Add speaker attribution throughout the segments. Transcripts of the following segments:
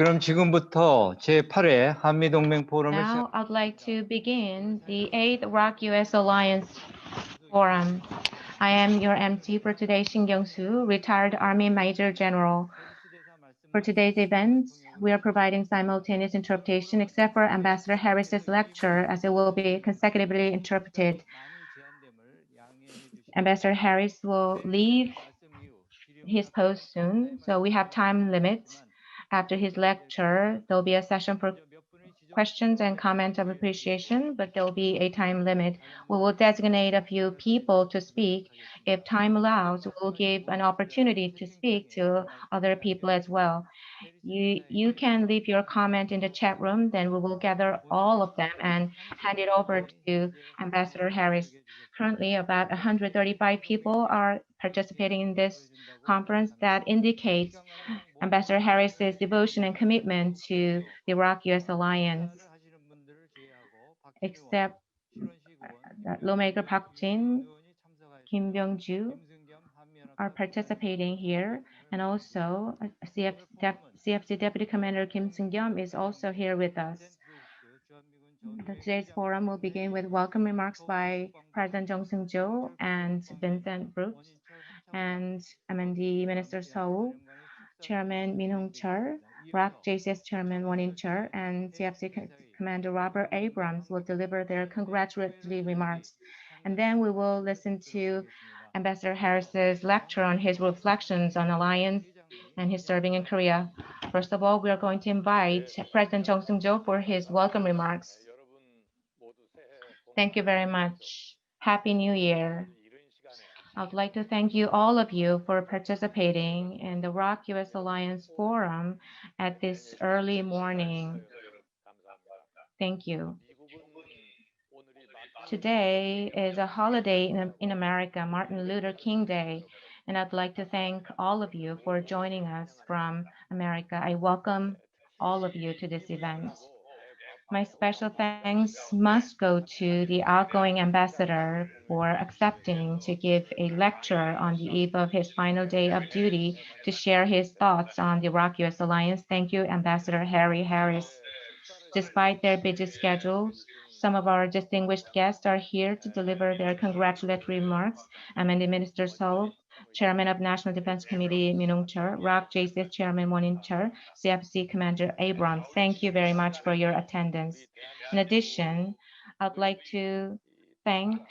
Speaker 1: 그럼 지금부터 제8회 한미동맹 포럼을
Speaker 2: Now, I'd like to begin the 8th ROK-U.S. Alliance Forum. I am your MC for today, Shin Kyung-soo, retired Army Major General. For today's event, we are providing simultaneous interpretation except for Ambassador Harris's lecture, as it will be consecutively interpreted. Ambassador Harris will leave his post soon, so we have time limits. After his lecture, there will be a session for questions and comments of appreciation, but there will be a time limit. We will designate a few people to speak. If time allows, we will give an opportunity to speak to other people as well. You can leave your comment in the chat room, then we will gather all of them and hand it over to Ambassador Harris. Currently, about 135 people are participating in this conference. That indicates Ambassador Harris's devotion and commitment to the ROK-U.S. alliance. Except lawmaker Park Jin, Kim Byung-ju are participating here, and also CFC Deputy Commander Kim Seung-yeom is also here with us. Today's forum will begin with welcome remarks by President Jung Seung-jo and Vincent Brooks, and MND Minister Seo, Chairman Min Hong-chul, ROK-JCS Chairman Won In-chul, and CFC Commander Robert Abrams will deliver their congratulatory remarks. And then we will listen to Ambassador Harris's lecture on his reflections on alliance and his serving in Korea. First of all, we are going to invite President Jung Seung-jo for his welcome remarks. Thank you very much. Happy New Year. I'd like to thank you, all of you, for participating in the ROK-U.S. Alliance Forum at this early morning. Thank you. Today is a holiday in America, Martin Luther King Day, and I'd like to thank all of you for joining us from America. I welcome all of you to this event. My special thanks must go to the outgoing ambassador for accepting to give a lecture on the eve of his final day of duty to share his thoughts on the ROK-U.S. Alliance. Thank you, Ambassador Harry Harris. Despite their busy schedules, some of our distinguished guests are here to deliver their congratulatory remarks. MND Minister Seo, Chairman of National Defense Committee Min Hong-chul, ROK-JCS Chairman Won In-chul, CFC Commander Abrams. Thank you very much for your attendance. In addition, I'd like to thank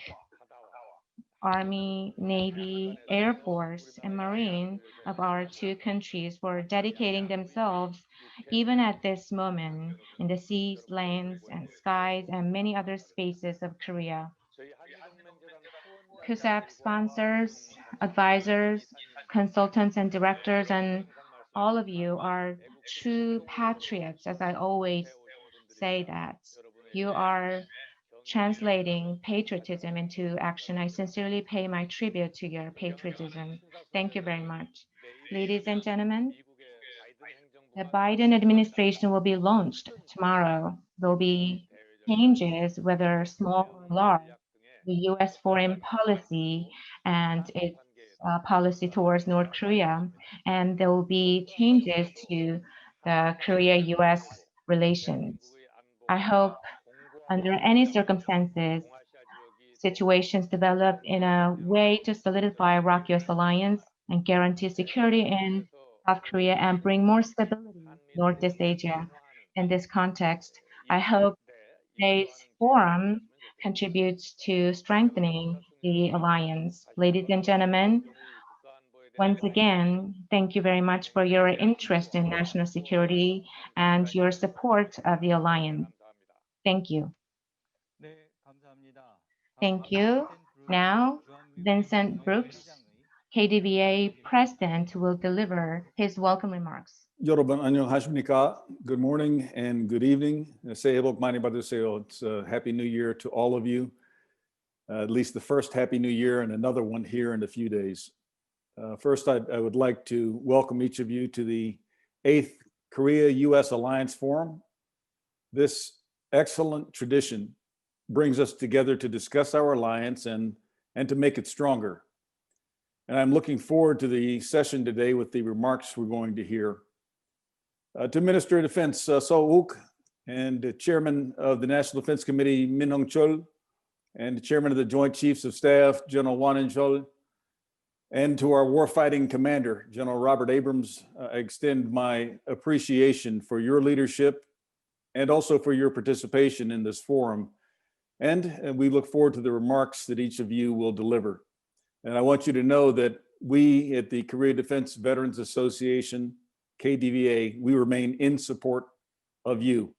Speaker 2: Army, Navy, Air Force, and Marine of our two countries for dedicating themselves, even at this moment, in the seas, lands, and skies, and many other spaces of Korea. CUSAP sponsors, advisors, consultants, and directors, and all of you are true patriots, as I always say that. You are translating patriotism into action. I sincerely pay my tribute to your patriotism. Thank you very much. Ladies and gentlemen, the Biden administration will be launched tomorrow. There will be changes, whether small or large, the U.S. foreign policy and its policy towards North Korea, and there will be changes to the Korea-U.S. relations. I hope under any circumstances, situations develop in a way to solidify ROK-U.S. alliance and guarantee security in South Korea and bring more stability in Northeast Asia. In this context, I hope today's forum contributes to strengthening the alliance. Ladies and gentlemen, once again, thank you very much for your interest in national security and your support of the alliance. Thank you. Thank you. Now, Vincent Brooks, KDVA President, will deliver his welcome remarks.
Speaker 3: 여러분 안녕하십니까? Good morning and good evening. 새해 복 많이 받으세요. It's a Happy New Year to all of you. At least the first Happy New Year and another one here in a few days. First, I would like to welcome each of you to the 8th Korea-U.S. Alliance Forum. This excellent tradition brings us together to discuss our alliance and to make it stronger. And I'm looking forward to the session today with the remarks we're going to hear. To Minister of Defense So-wook, and Chairman of the National Defense Committee Min Hong-chol, and Chairman of the Joint Chiefs of Staff General Wan In-chol, and to our warfighting commander, General Robert Abrams, I extend my appreciation for your leadership and also for your participation in this forum. And we look forward to the remarks that each of you will deliver. And I want you to know that we at the Korea Defense Veterans Association, KDVA, we remain in support of you.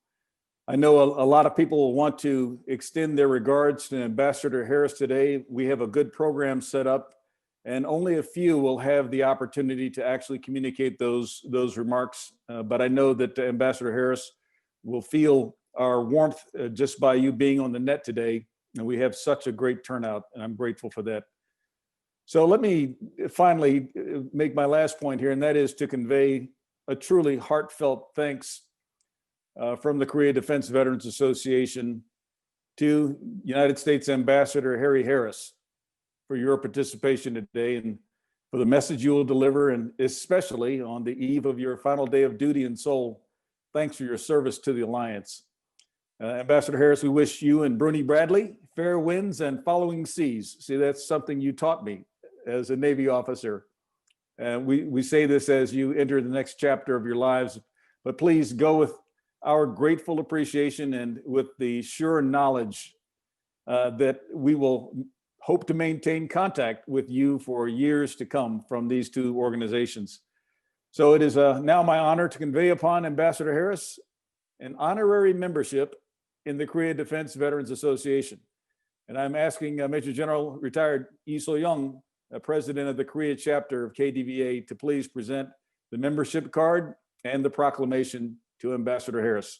Speaker 3: I know a lot of people will want to extend their regards to Ambassador Harris today. We have a good program set up, and only a few will have the opportunity to actually communicate those remarks. But I know that Ambassador Harris will feel our warmth just by you being on the net today. And we have such a great turnout, and I'm grateful for that. So let me finally make my last point here, and that is to convey a truly heartfelt thanks from the Korea Defense Veterans Association to United States Ambassador Harry Harris for your participation today and for the message you will deliver, and especially on the eve of your final day of duty in Seoul. Thanks for your service to the Alliance. Ambassador Harris, we wish you and Bruni Bradley fair winds and following seas. See, that's something you taught me as a Navy officer. We say this as you enter the next chapter of your lives, but please go with our grateful appreciation and with the sure knowledge that we will hope to maintain contact with you for years to come from these two organizations. So it is now my honor to convey upon Ambassador Harris an honorary membership in the Korea Defense Veterans Association. And I'm asking Major General retired Lee So-young, President of the Korea chapter of KDVA, to please present the membership card and the proclamation to Ambassador Harris.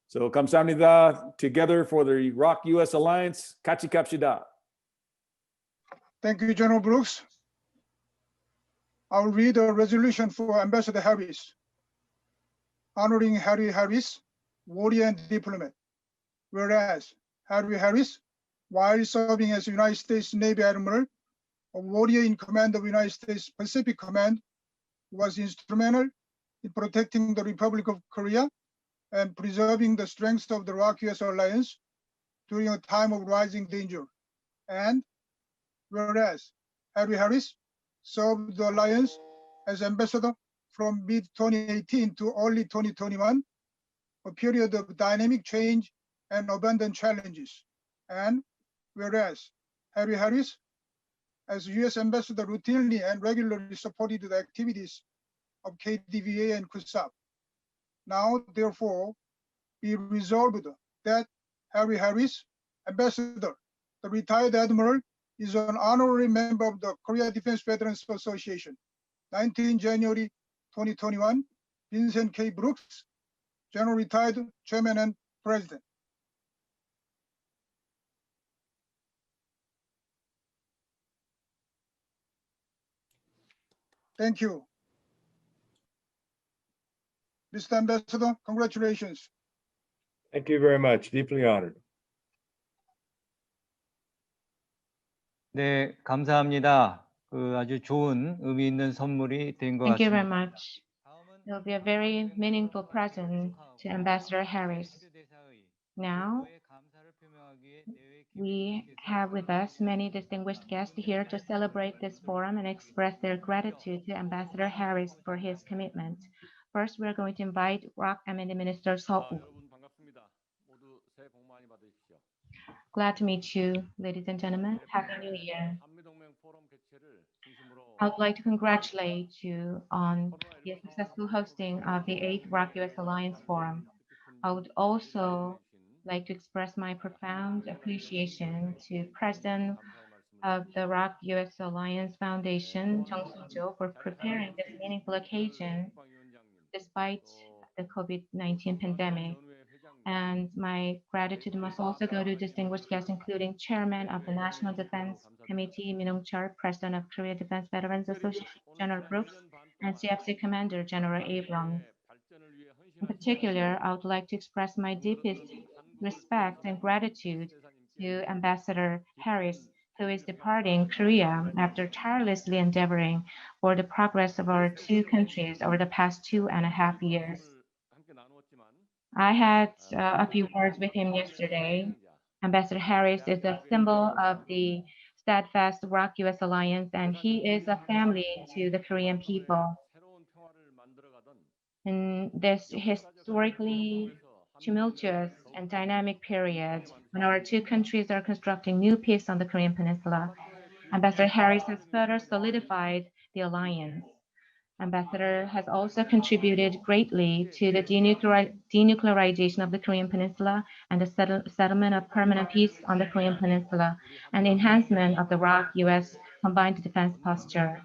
Speaker 3: So 감사합니다. Together for the ROK-U.S. Alliance, 같이 갑시다.
Speaker 4: Thank you, General Brooks. I'll read a resolution for Ambassador Harris, honoring Harry Harris, warrior and diplomat. Whereas Harry Harris, while serving as United States Navy Admiral, a warrior in command of United States Pacific Command, was instrumental in protecting the Republic of Korea and preserving the strength of the ROK-U.S. alliance during a time of rising danger. And whereas Harry Harris served the alliance as ambassador from mid-2018 to early 2021, a period of dynamic change and abundant challenges. And whereas Harry Harris, as U.S. ambassador, routinely and regularly supported the activities of KDVA and KUSAP. Now, therefore, be resolved that Harry Harris, ambassador, the retired admiral, is an honorary member of the Korea Defense Veterans Association. 19 January 2021, Vincent K. Brooks, General Retired Chairman and President. Thank you. Mr. Ambassador, congratulations.
Speaker 5: Thank you very much. Deeply honored.
Speaker 1: 네, 감사합니다. 아주 좋은 의미 있는 선물이 된 것
Speaker 2: Thank you very
Speaker 1: 같습니다.
Speaker 2: much. It will be a very meaningful present to Ambassador Harris. Now, we have with us many distinguished guests here to celebrate this forum and express their gratitude to Ambassador Harris for his commitment. First, we're going to invite ROK-U Minister So-wook. Glad to meet you, ladies and gentlemen. Happy New Year. I would like to congratulate you on the successful hosting of the 8th ROK-U.S. Alliance Forum. I would also like to express my profound appreciation to President of the ROK-U.S. Alliance Foundation, Jung Soo-jo, for preparing this meaningful occasion despite the COVID-19 pandemic. And my gratitude must also go to distinguished guests, including Chairman of the National Defense Committee, Min Hong-chol, President of Korea Defense Veterans Association, General Brooks, and CFC Commander, General Abrams. In particular, I would like to express my deepest respect and gratitude to Ambassador Harris, who is departing Korea after tirelessly endeavoring for the progress of our two countries over the past 2.5 years. I had a few words with him yesterday. Ambassador Harris is a symbol of the steadfast ROK-U.S. alliance, and he is a family to the Korean people. In this historically tumultuous and dynamic period, when our two countries are constructing new peace on the Korean Peninsula, Ambassador Harris has further solidified the alliance. Ambassador has also contributed greatly to the denuclearization of the Korean Peninsula and the settlement of permanent peace on the Korean Peninsula and the enhancement of the ROK-U.S. combined defense posture.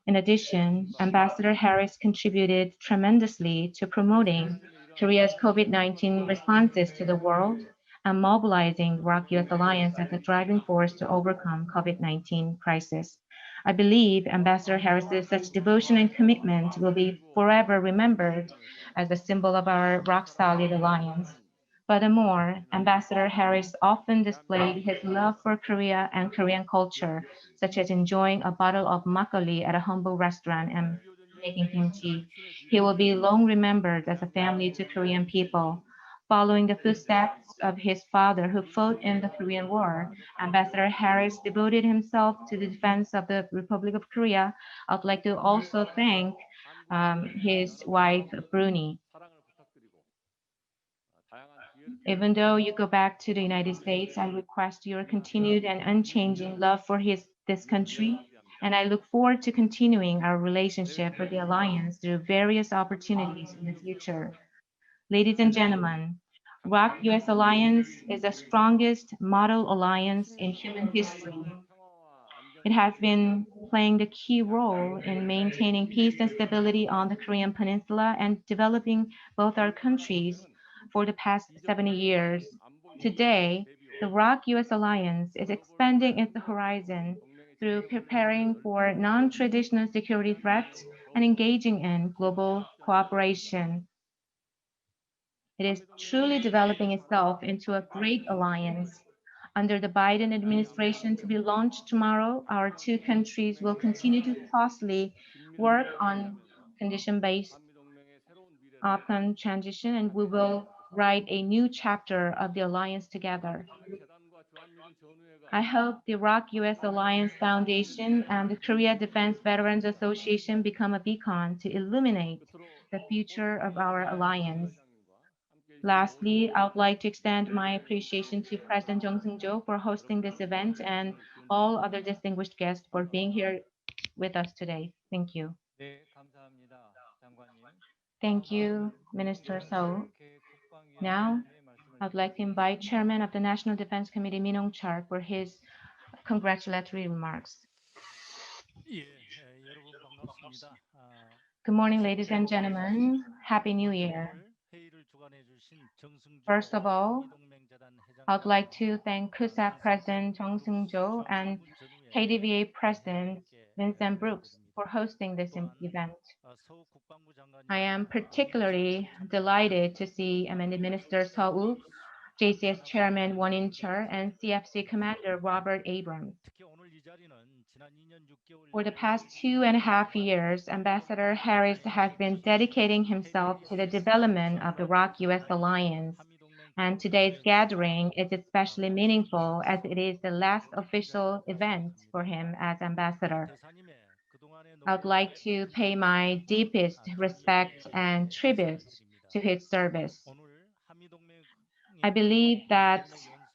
Speaker 2: In addition, Ambassador Harris contributed tremendously to promoting Korea's COVID-19 responses to the world and mobilizing the ROK-U.S. alliance as a driving force to overcome COVID-19 crisis. I believe Ambassador Harris's such devotion and commitment will be forever remembered as a symbol of our rock-solid alliance. Furthermore, Ambassador Harris often displayed his love for Korea and Korean culture, such as enjoying a bottle of makgeolli at a humble restaurant and making kimchi. He will be long remembered as a family to Korean people. Following the footsteps of his father who fought in the Korean War, Ambassador Harris devoted himself to the defense of the Republic of Korea. I'd like to also thank his wife, Bruni. Even though you go back to the United States, I request your continued and unchanging love for this country, and I look forward to continuing our relationship with the Alliance through various opportunities in the future. Ladies and gentlemen, ROK-U.S. Alliance is the strongest model alliance in human history. It has been playing the key role in maintaining peace and stability on the Korean Peninsula and developing both our countries for the past 70 years. Today, the ROK-U.S. alliance is expanding its horizon through preparing for non-traditional security threats and engaging in global cooperation. It is truly developing itself into a great alliance. Under the Biden administration to be launched tomorrow, our two countries will continue to closely work on condition-based open transition, and we will write a new chapter of the alliance together. I hope the ROK-U.S. Alliance Foundation and the Korea Defense Veterans Association become a beacon to illuminate the future of our alliance. Lastly, I would like to extend my appreciation to President Jung Seung-jo for hosting this event and all other distinguished guests for being here with us today. Thank you.
Speaker 1: 네, 감사합니다, 장관님.
Speaker 2: Thank you, Minister So. Now, I'd like to invite Chairman of the National Defense Committee, Min Hong-chul, for his congratulatory remarks.
Speaker 6: 여러분 반갑습니다.
Speaker 2: Good morning, ladies and gentlemen. Happy New Year.
Speaker 6: 회의를 주관해 주신 정승조
Speaker 2: First of all,
Speaker 6: 한미동맹재단
Speaker 2: I'd like to thank KUSAP President Jung Seung-jo and KDVA President Vincent Brooks for hosting this event. I am particularly delighted to see Minister Seo Wook, JCS Chairman Won In-chul, and CFC Commander Robert Abrams. For the past 2.5 years, Ambassador Harris has been dedicating himself to the development of the ROK-U.S. alliance, and today's gathering is especially meaningful as it is the last official event for him as ambassador. I would like to pay my deepest respect and tribute to his service. I believe that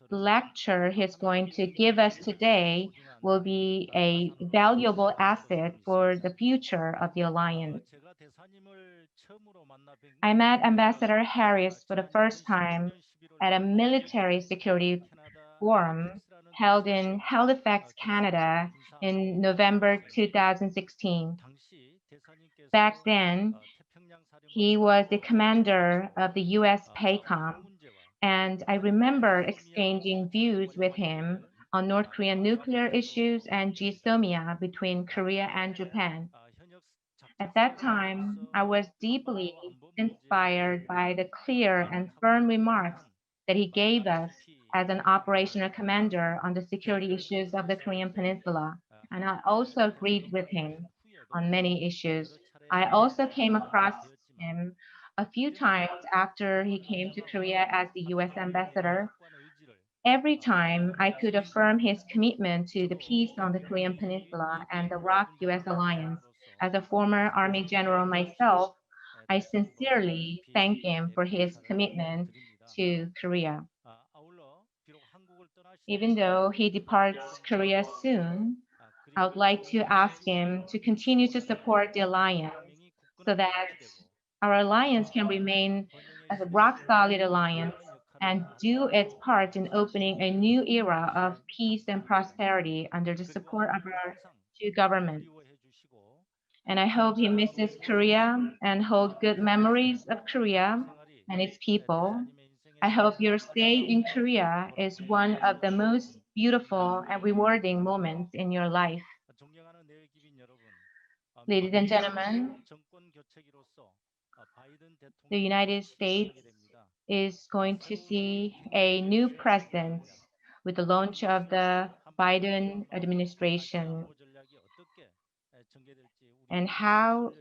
Speaker 2: the lecture he's going to give us today will be a valuable asset for the future of the alliance. I met Ambassador Harris for the first time at a military security forum held in Halifax, Canada in November 2016. Back then, he was the commander of the U.S. PACOM, and I remember exchanging views with him on North Korean nuclear issues and GSOMIA between Korea and Japan. At that time, I was deeply inspired by the clear and firm remarks that he gave us as an operational commander on the security issues of the Korean Peninsula, and I also agreed with him on many issues. I also came across him a few times after he came to Korea as the US ambassador. Every time I could affirm his commitment to the peace on the Korean Peninsula and the ROK-U.S. alliance. As a former Army general myself, I sincerely thank him for his commitment to Korea. Even though he departs Korea soon, I would like to ask him to continue to support the alliance so that our alliance can remain as a rock-solid alliance and do its part in opening a new era of peace and prosperity under the support of our two governments. And I hope he misses Korea and hold good memories of Korea and its people. I hope your stay in Korea is one of the most beautiful and rewarding moments in your life. Ladies and gentlemen, the United States is going to see a new president with the launch of the Biden administration. And how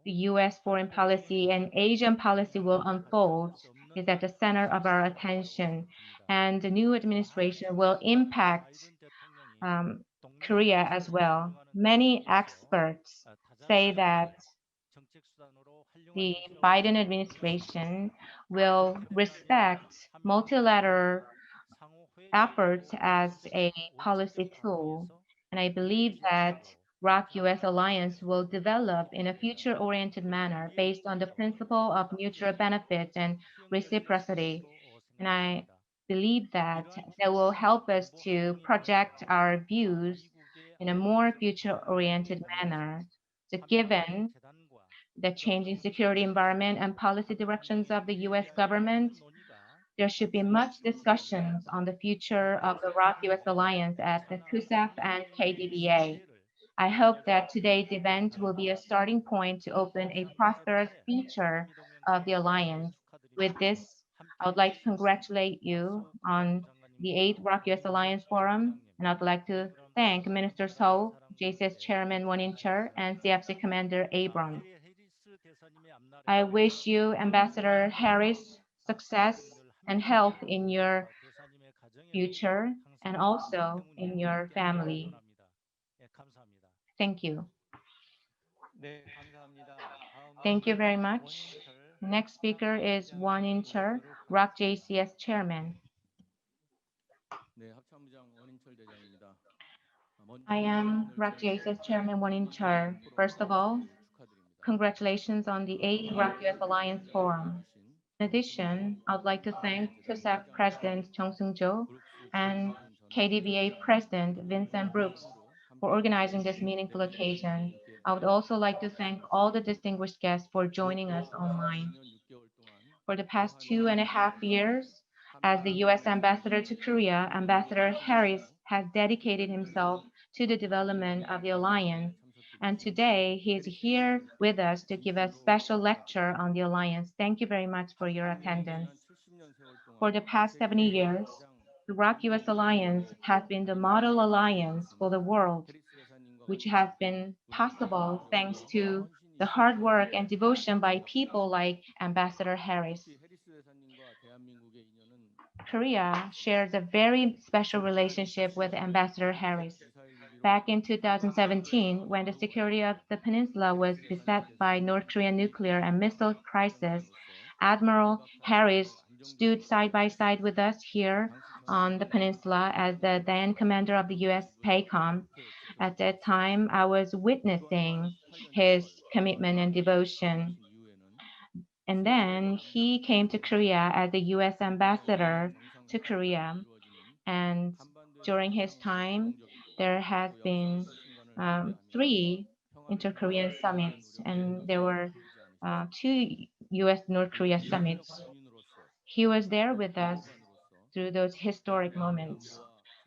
Speaker 2: the US foreign policy and Asian policy will unfold is at the center of our attention. And the new administration will impact Korea as well. Many experts say that the Biden administration will respect multilateral efforts as a policy tool. And I believe that ROK-U.S. alliance will develop in a future-oriented manner based on the principle of mutual benefits and reciprocity. And I believe that will help us to project our views in a more future-oriented manner. So given the changing security environment and policy directions of the US government, there should be much discussions on the future of the ROK-US alliance at the CUSAF and KDBA. I hope that today's event will be a starting point to open a prosperous future of the alliance. With this, I would like to congratulate you on the 8th ROK-US Alliance Forum, and I'd like to thank Minister So, JCS Chairman Won-in Chul, and CFC Commander Abram. I wish you, Ambassador Harris, success and health in your future and also in your family. Thank you. Thank you very much. The next speaker is Won-in Chul, ROK JCS Chairman. I am ROK JCS Chairman Won-in Chul. First of all, congratulations on the 8th ROK-US Alliance Forum. In addition, I'd like to thank CUSAC President Chung Seung-jo and KDBA President Vincent Brooks for organizing this meaningful occasion. I would also like to thank all the distinguished guests for joining us online. For the past 2.5 years, as the U.S. Ambassador to Korea, Ambassador Harris has dedicated himself to the development of the alliance, and today he is here with us to give a special lecture on the alliance. Thank you very much for your attendance. For the past 70 years, the ROK-U.S. alliance has been the model alliance for the world, which has been possible thanks to the hard work and devotion by people like Ambassador Harris. Korea shares a very special relationship with Ambassador Harris. Back in 2017, when the security of the peninsula was beset by North Korean nuclear and missile crisis, Admiral Harris stood side by side with us here on the peninsula as the then commander of the U.S. PACOM. At that time, I was witnessing his commitment and devotion. And then he came to Korea as the U.S. ambassador to Korea. And during his time, there has been 3 inter-Korean summits, and there were 2 U.S.-North Korea summits. He was there with us through those historic moments.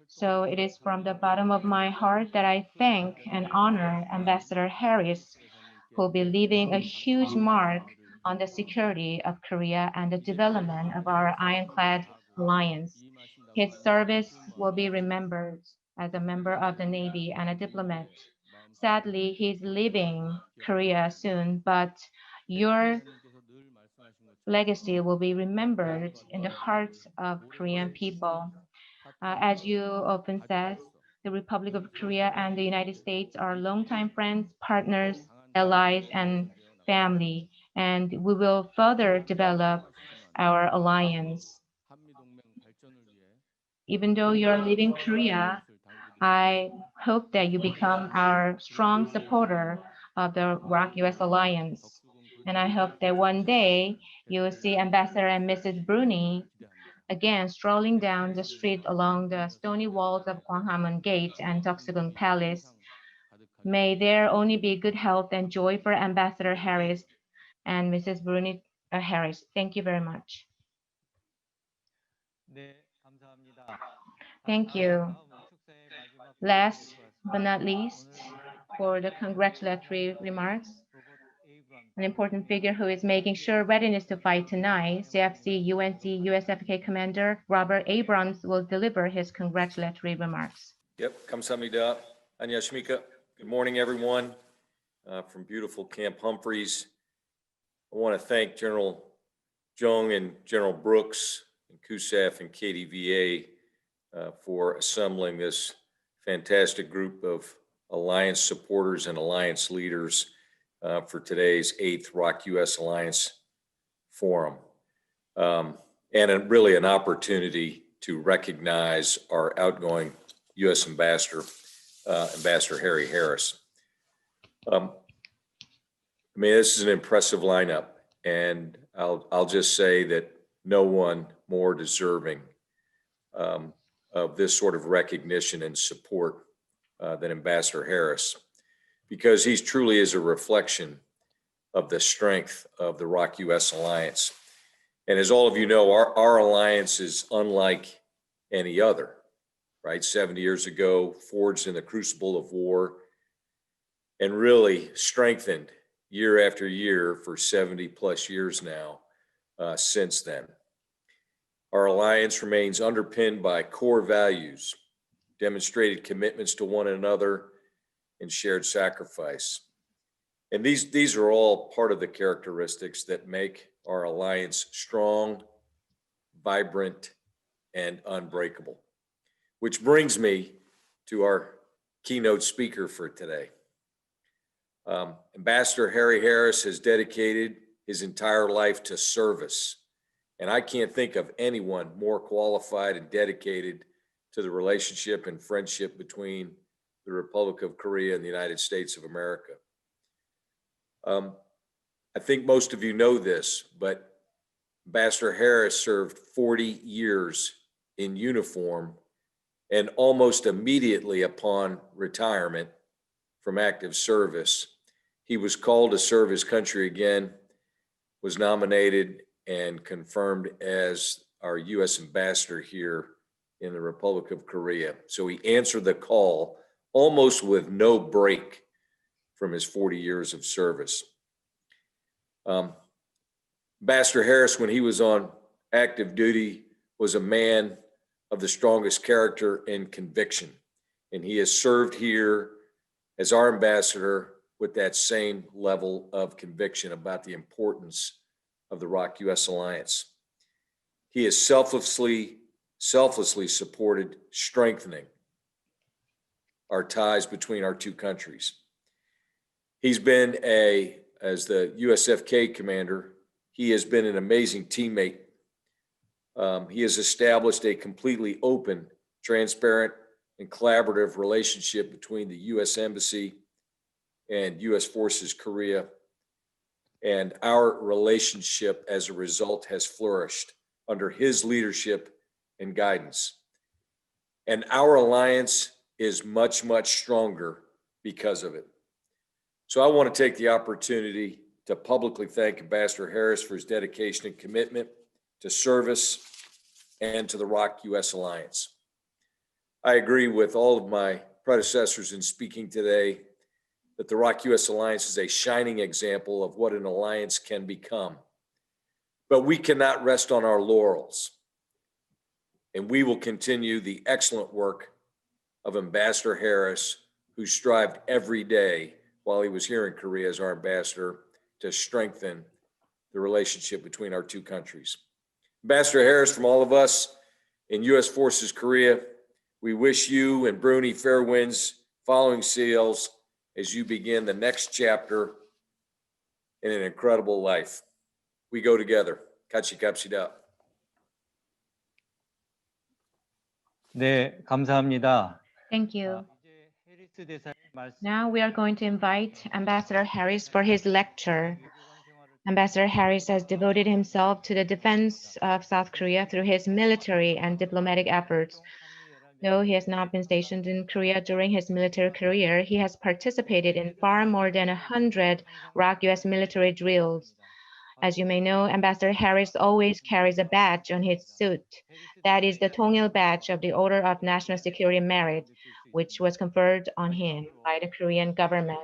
Speaker 2: So it is from the bottom of my heart that I thank and honor Ambassador Harris, who will be leaving a huge mark on the security of Korea and the development of our ironclad alliance. His service will be remembered as a member of the Navy and a diplomat. Sadly, he's leaving Korea soon, but your legacy will be remembered in the hearts of Korean people. As you often says, the Republic of Korea and the United States are longtime friends, partners, allies, and family, and we will further develop our alliance. Even though you're leaving Korea, I hope that you become our strong supporter of the ROK-U.S. alliance. And I hope that one day you will see Ambassador and Mrs. Bruni again strolling down the street along the stony walls of Gwanghwamun Gate and Deoksugung Palace. May there only be good health and joy for Ambassador Harris and Mrs. Bruni Harris. Thank you very much.
Speaker 1: 네, 감사합니다.
Speaker 2: Thank you.
Speaker 1: 다음은 축사의 마지막
Speaker 2: Last but not least, for the congratulatory remarks, an important figure who is making sure readiness to fight tonight, CFC UNC USFK Commander Robert Abrams will deliver his congratulatory remarks.
Speaker 7: Yep, 감사합니다. 안녕하십니까. Good morning, everyone, from beautiful Camp Humphreys. I want to thank General Jung and General Brooks and CUSAF and KDVA for assembling this fantastic group of Alliance supporters and Alliance leaders for today's 8th ROK-U.S. Alliance Forum. And really an opportunity to recognize our outgoing U.S. Ambassador, Ambassador Harry Harris. I mean, this is an impressive lineup, and I'll just say that no one more deserving of this sort of recognition and support than Ambassador Harris, because he truly is a reflection of the strength of the ROK-U.S. alliance. And as all of you know, our alliance is unlike any other, right? 70 years ago, forged in the crucible of war, and really strengthened year after year for 70 plus years now since then. Our alliance remains underpinned by core values, demonstrated commitments to one another, and shared sacrifice. And these are all part of the characteristics that make our alliance strong, vibrant, and unbreakable. Which brings me to our keynote speaker for today. Ambassador Harry Harris has dedicated his entire life to service. And I can't think of anyone more qualified and dedicated to the relationship and friendship between the Republic of Korea and the United States of America. I think most of you know this, but Ambassador Harris served 40 years in uniform, and almost immediately upon retirement from active service, he was called to serve his country again, was nominated and confirmed as our U.S. ambassador here in the Republic of Korea. So he answered the call almost with no break from his 40 years of service. Ambassador Harris, when he was on active duty, was a man of the strongest character and conviction. And he has served here as our ambassador with that same level of conviction about the importance of the ROK-U.S. alliance. He has selflessly supported strengthening our ties between our two countries. He's been as the USFK commander, he has been an amazing teammate. He has established a completely open, transparent, and collaborative relationship between the U.S. Embassy and U.S. Forces Korea. And our relationship as a result has flourished under his leadership and guidance. And our alliance is much, much stronger because of it. So I want to take the opportunity to publicly thank Ambassador Harris for his dedication and commitment to service and to the ROK-U.S. alliance. I agree with all of my predecessors in speaking today that the ROK-U.S. alliance is a shining example of what an alliance can become. But we cannot rest on our laurels, and we will continue the excellent work of Ambassador Harris, who strived every day while he was here in Korea as our ambassador to strengthen the relationship between our two countries. Ambassador Harris, from all of us in U.S. Forces Korea, we wish you and Bruni fair winds following SEALs as you begin the next chapter in an incredible life. We go together. 같이 갑시다.
Speaker 1: 네, 감사합니다.
Speaker 2: Thank you.
Speaker 1: 이제 해리스 대사의 말씀.
Speaker 2: Now we are going to invite Ambassador Harris for his lecture. Ambassador Harris has devoted himself to the defense of South Korea through his military and diplomatic efforts. Though he has not been stationed in Korea during his military career, he has participated in far more than 100 ROK-U.S. military drills. As you may know, Ambassador Harris always carries a badge on his suit. That is the Tongil Badge of the Order of National Security Merit, which was conferred on him by the Korean government.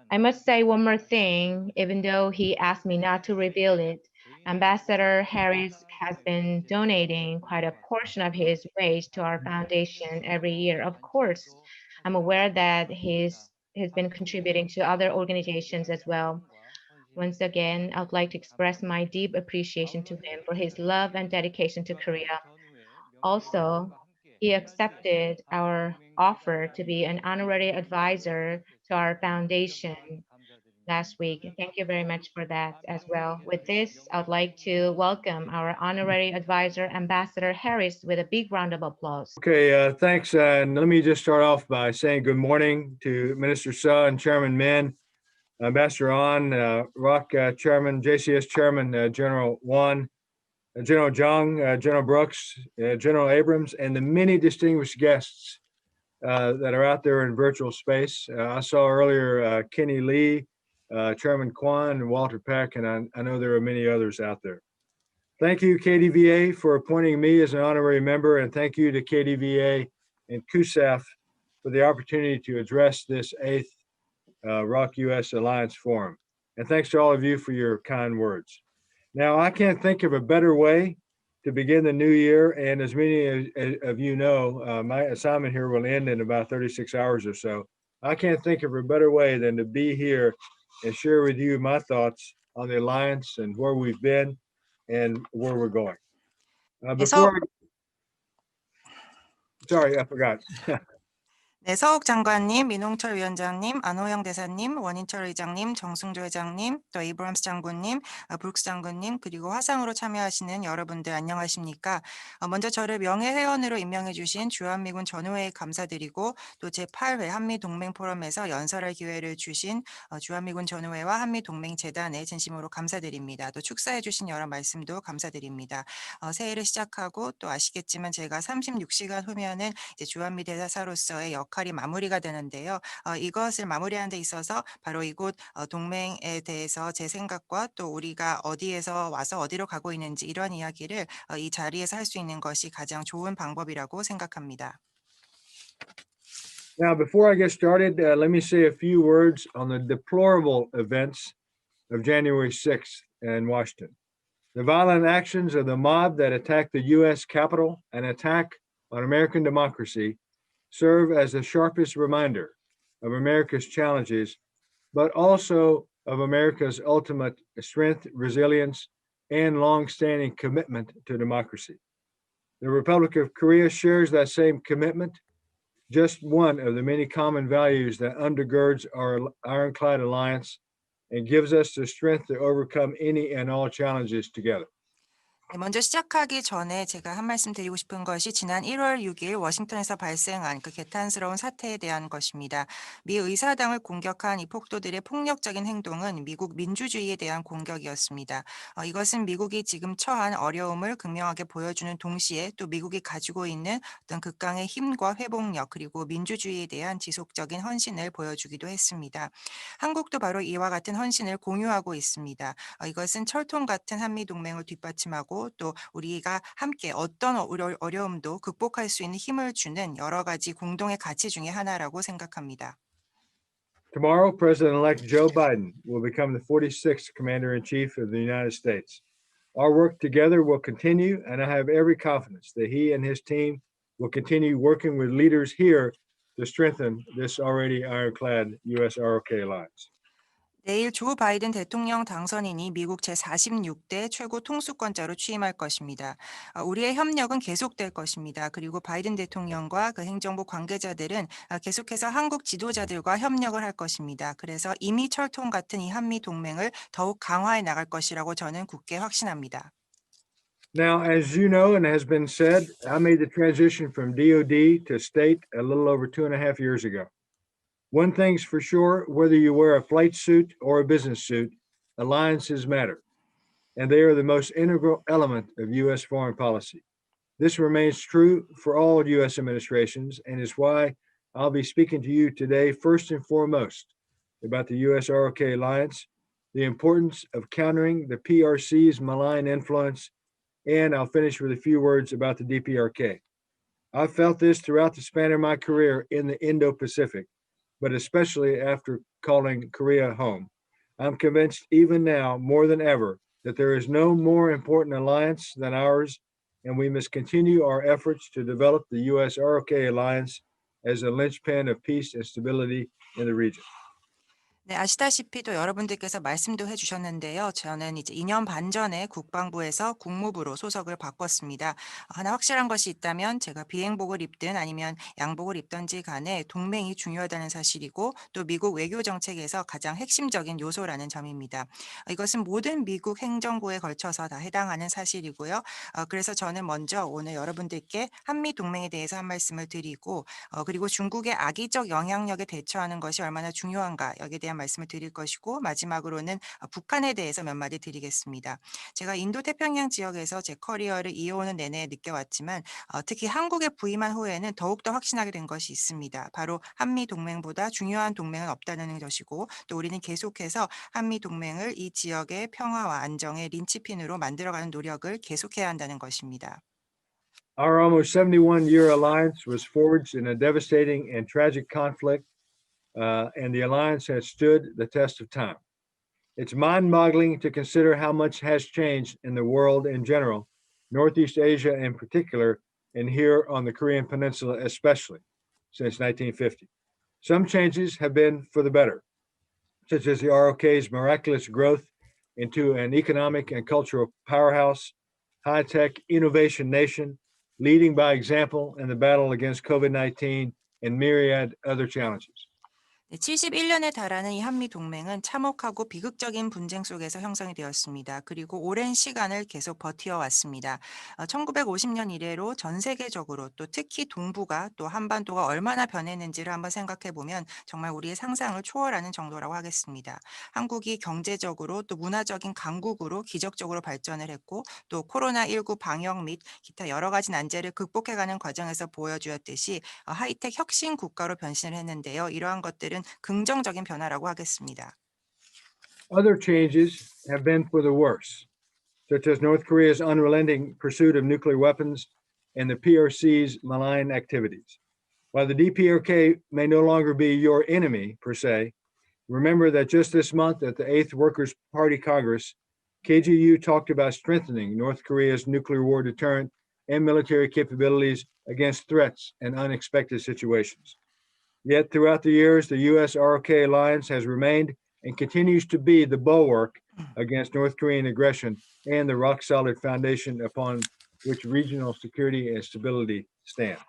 Speaker 2: I must say one more thing, even though he asked me not to reveal it. Ambassador Harris has been donating quite a portion of his wage to our foundation every year. Of course, I'm aware that he's been contributing to other organizations as well. Once again, I would like to express my deep appreciation to him for his love and dedication to Korea. Also, he accepted our offer to be an honorary advisor to our foundation last week. Thank you very much for that as well. With this, I would like to welcome our honorary advisor, Ambassador Harris, with a big round of applause.
Speaker 5: Okay, thanks. And let me just start off by saying good morning to Minister Suh and Chairman Min, Ambassador An, ROK Chairman, JCS Chairman, General Won, General Jung, General Brooks, General Abrams, and the many distinguished guests that are out there in virtual space. I saw earlier Kenny Lee, Chairman Kwan, and Walter Peck, and I know there are many others out there. Thank you, KDVA, for appointing me as an honorary member, and thank you to KDVA and CUSAF for the opportunity to address this 8th ROK-U.S. Alliance Forum. And thanks to all of you for your kind words. Now, I can't think of a better way to begin the new year, and as many of you know, my assignment here will end in about 36 hours or so. I can't think of a better way than to be here and share with you my thoughts on the Alliance and where we've been and where we're going. Sorry, I forgot.
Speaker 8: 네, 서욱 장관님, 민홍철 위원장님, 안호영 대사님, 원인철 의장님, 정승조 회장님, 또 에이브럼스 장군님, 브룩스 장군님, 그리고 화상으로 참여하시는 여러분들 안녕하십니까? 먼저 저를 명예회원으로 임명해 주신 주한미군 전후회에 감사드리고 또 제8회 한미동맹 포럼에서 연설할 기회를 주신 주한미군 전후회와 한미동맹재단에 진심으로 감사드립니다. 또 축사해 주신 여러 말씀도 감사드립니다. 새해를 시작하고 또 아시겠지만 제가 36시간 후면은 이제 주한미 대사로서의 역할이 마무리가 되는데요. 이것을 마무리하는 데 있어서 바로 이곳 동맹에 대해서 제 생각과 또 우리가 어디에서 와서 어디로 가고 있는지 이런 이야기를 이 자리에서 할 수 있는 것이 가장 좋은 방법이라고 생각합니다.
Speaker 5: Now, before I get started, let me say a few words on the deplorable events of January 6th in Washington. The violent actions of the mob that attacked the U.S. Capitol, an attack on American democracy, serve as the sharpest reminder of America's challenges, but also of America's ultimate strength, resilience, and long-standing commitment to democracy. The Republic of Korea shares that same commitment, just one of the many common values that undergirds our ironclad alliance and gives us the strength to overcome any and all challenges together.
Speaker 8: 먼저 시작하기 전에 제가 한 말씀 드리고 싶은 것이 지난 1월 6일 워싱턴에서 발생한 그 개탄스러운 사태에 대한 것입니다. 미 의사당을 공격한 이 폭도들의 폭력적인 행동은 미국 민주주의에 대한 공격이었습니다. 이것은 미국이 지금 처한 어려움을 극명하게 보여주는 동시에 또 미국이 가지고 있는 어떤 극강의 힘과 회복력 그리고 민주주의에 대한 지속적인 헌신을 보여주기도 했습니다. 한국도 바로 이와 같은 헌신을 공유하고 있습니다. 이것은 철통 같은 한미동맹을 뒷받침하고 또 우리가 함께 어떤 어려움도 극복할 수 있는 힘을 주는 여러 가지 공동의 가치 중에 하나라고 생각합니다.
Speaker 5: Tomorrow, President-elect Joe Biden will become the 46th Commander-in-Chief of the United States. Our work together will continue, and I have every confidence that he and his team will continue working with leaders here to strengthen this already ironclad U.S. ROK alliance.
Speaker 8: 내일 조 바이든 대통령 당선인이 미국 제46대 최고 통수권자로 취임할 것입니다. 우리의 협력은 계속될 것입니다. 그리고 바이든 대통령과 그 행정부 관계자들은 계속해서 한국 지도자들과 협력을 할 것입니다. 그래서 이미 철통 같은 이 한미 동맹을 더욱 강화해 나갈 것이라고 저는 굳게 확신합니다.
Speaker 5: Now, as you know, and has been said, I made the transition from DOD to state a little over 2.5 years ago. One thing's for sure, whether you wear a flight suit or a business suit, alliances matter, and they are the most integral element of U.S. foreign policy. This remains true for all U.S. administrations and is why I'll be speaking to you today first and foremost about the U.S. ROK alliance, the importance of countering the PRC's malign influence, and I'll finish with a few words about the DPRK. I've felt this throughout the span of my career in the Indo-Pacific, but especially after calling Korea home. I'm convinced even now more than ever that there is no more important alliance than ours, and we must continue our efforts to develop the U.S. ROK alliance as a linchpin of peace and stability in the region.
Speaker 8: 네, 아시다시피 또 여러분들께서 말씀도 해주셨는데요. 저는 이제 2년 반 전에 국방부에서 국무부로 소속을 바꿨습니다. 하나 확실한 것이 있다면 제가 비행복을 입든 아니면 양복을 입든지 간에 동맹이 중요하다는 사실이고 또 미국 외교 정책에서 가장 핵심적인 요소라는 점입니다. 이것은 모든 미국 행정부에 걸쳐서 다 해당하는 사실이고요. 그래서 저는 먼저 오늘 여러분들께 한미 동맹에 대해서 한 말씀을 드리고 그리고 중국의 악의적 영향력에 대처하는 것이 얼마나 중요한가 여기에 대한 말씀을 드릴 것이고 마지막으로는 북한에 대해서 몇 마디 드리겠습니다. 제가 인도 태평양 지역에서 제 커리어를 이어오는 내내 느껴왔지만 특히 한국에 부임한 후에는 더욱더 확신하게 된 것이 있습니다. 바로 한미 동맹보다 중요한 동맹은 없다는 것이고 또 우리는 계속해서 한미 동맹을 이 지역의 평화와 안정의 린치핀으로 만들어가는 노력을 계속해야 한다는 것입니다.
Speaker 5: Our almost 71-year alliance was forged in a devastating and tragic conflict, and the alliance has stood the test of time. It's mind-boggling to consider how much has changed in the world in general, Northeast Asia in particular, and here on the Korean Peninsula especially, since 1950. Some changes have been for the better, such as the ROK's miraculous growth into an economic and cultural powerhouse, high-tech innovation nation, leading by example in the battle against COVID-19 and myriad other challenges.
Speaker 8: 71년에 달하는 이 한미 동맹은 참혹하고 비극적인 분쟁 속에서 형성이 되었습니다. 그리고 오랜 시간을 계속 버티어왔습니다. 1950년 이래로 전 세계적으로 또 특히 동북아 또 한반도가 얼마나 변했는지를 한번 생각해 보면 정말 우리의 상상을 초월하는 정도라고 하겠습니다. 한국이 경제적으로 또 문화적인 강국으로 기적적으로 발전을 했고 또 코로나19 방역 및 기타 여러 가지 난제를 극복해가는 과정에서 보여주었듯이 하이텍 혁신 국가로 변신을 했는데요. 이러한 것들은 긍정적인 변화라고 하겠습니다.
Speaker 5: Other changes have been for the worse, such as North Korea's unrelenting pursuit of nuclear weapons and the PRC's malign activities. While the DPRK may no longer be your enemy, per se, remember that just this month at the 8th Workers' Party Congress, KGU talked about strengthening North Korea's nuclear war deterrent and military capabilities against threats and unexpected situations. Yet throughout the years, the U.S. ROK alliance has remained and continues to be the bulwark against North Korean aggression and the rock-solid foundation upon which regional security and stability stand.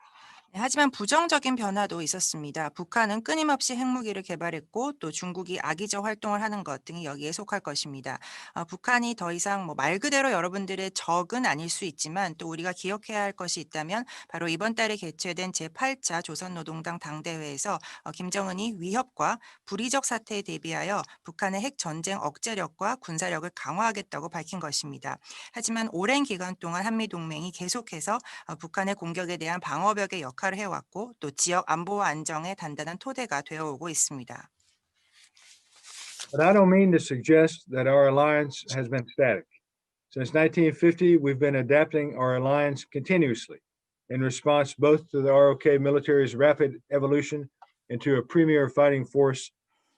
Speaker 8: 하지만 부정적인 변화도 있었습니다. 북한은 끊임없이 핵무기를 개발했고 또 중국이 악의적 활동을 하는 것 등이 여기에 속할 것입니다. 북한이 더 이상 말 그대로 여러분들의 적은 아닐 수 있지만 또 우리가 기억해야 할 것이 있다면 바로 이번 달에 개최된 제8차 조선노동당 당대회에서 김정은이 위협과 불의적 사태에 대비하여 북한의 핵 전쟁 억제력과 군사력을 강화하겠다고 밝힌 것입니다. 하지만 오랜 기간 동안 한미동맹이 계속해서 북한의 공격에 대한 방어벽의 역할을 해왔고 또 지역 안보와 안정의 단단한 토대가 되어오고 있습니다.
Speaker 5: But I don't mean to suggest that our alliance has been static. Since 1950, we've been adapting our alliance continuously in response both to the ROK military's rapid evolution into a premier fighting force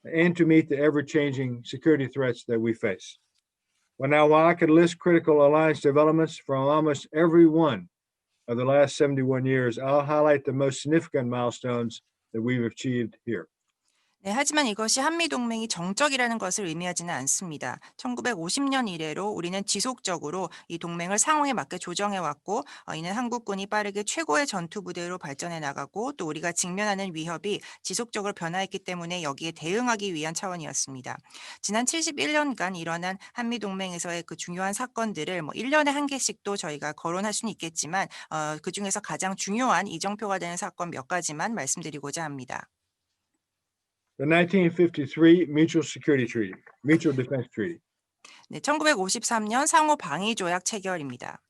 Speaker 5: and to meet the ever-changing security threats that we face. Well, now, while I could list critical alliance developments from almost every one of the last 71 years, I'll highlight the most significant milestones that we've achieved here.
Speaker 8: 네, 하지만 이것이 한미동맹이 정적이라는 것을 의미하지는 않습니다. 1950년 이래로 우리는 지속적으로 이 동맹을 상황에 맞게 조정해왔고 이는 한국군이 빠르게 최고의 전투부대로 발전해 나가고 또 우리가 직면하는 위협이 지속적으로 변화했기 때문에 여기에 대응하기 위한 차원이었습니다. 지난 71년간 일어난 한미동맹에서의 그 중요한 사건들을 뭐 1년에 한 개씩도 저희가 거론할 수는 있겠지만 그중에서 가장 중요한 이정표가 되는 사건 몇 가지만 말씀드리고자 합니다.
Speaker 5: The 1953 Mutual Security Treaty, Mutual Defense Treaty.
Speaker 8: 네, 1953년 상호 방위 조약 체결입니다.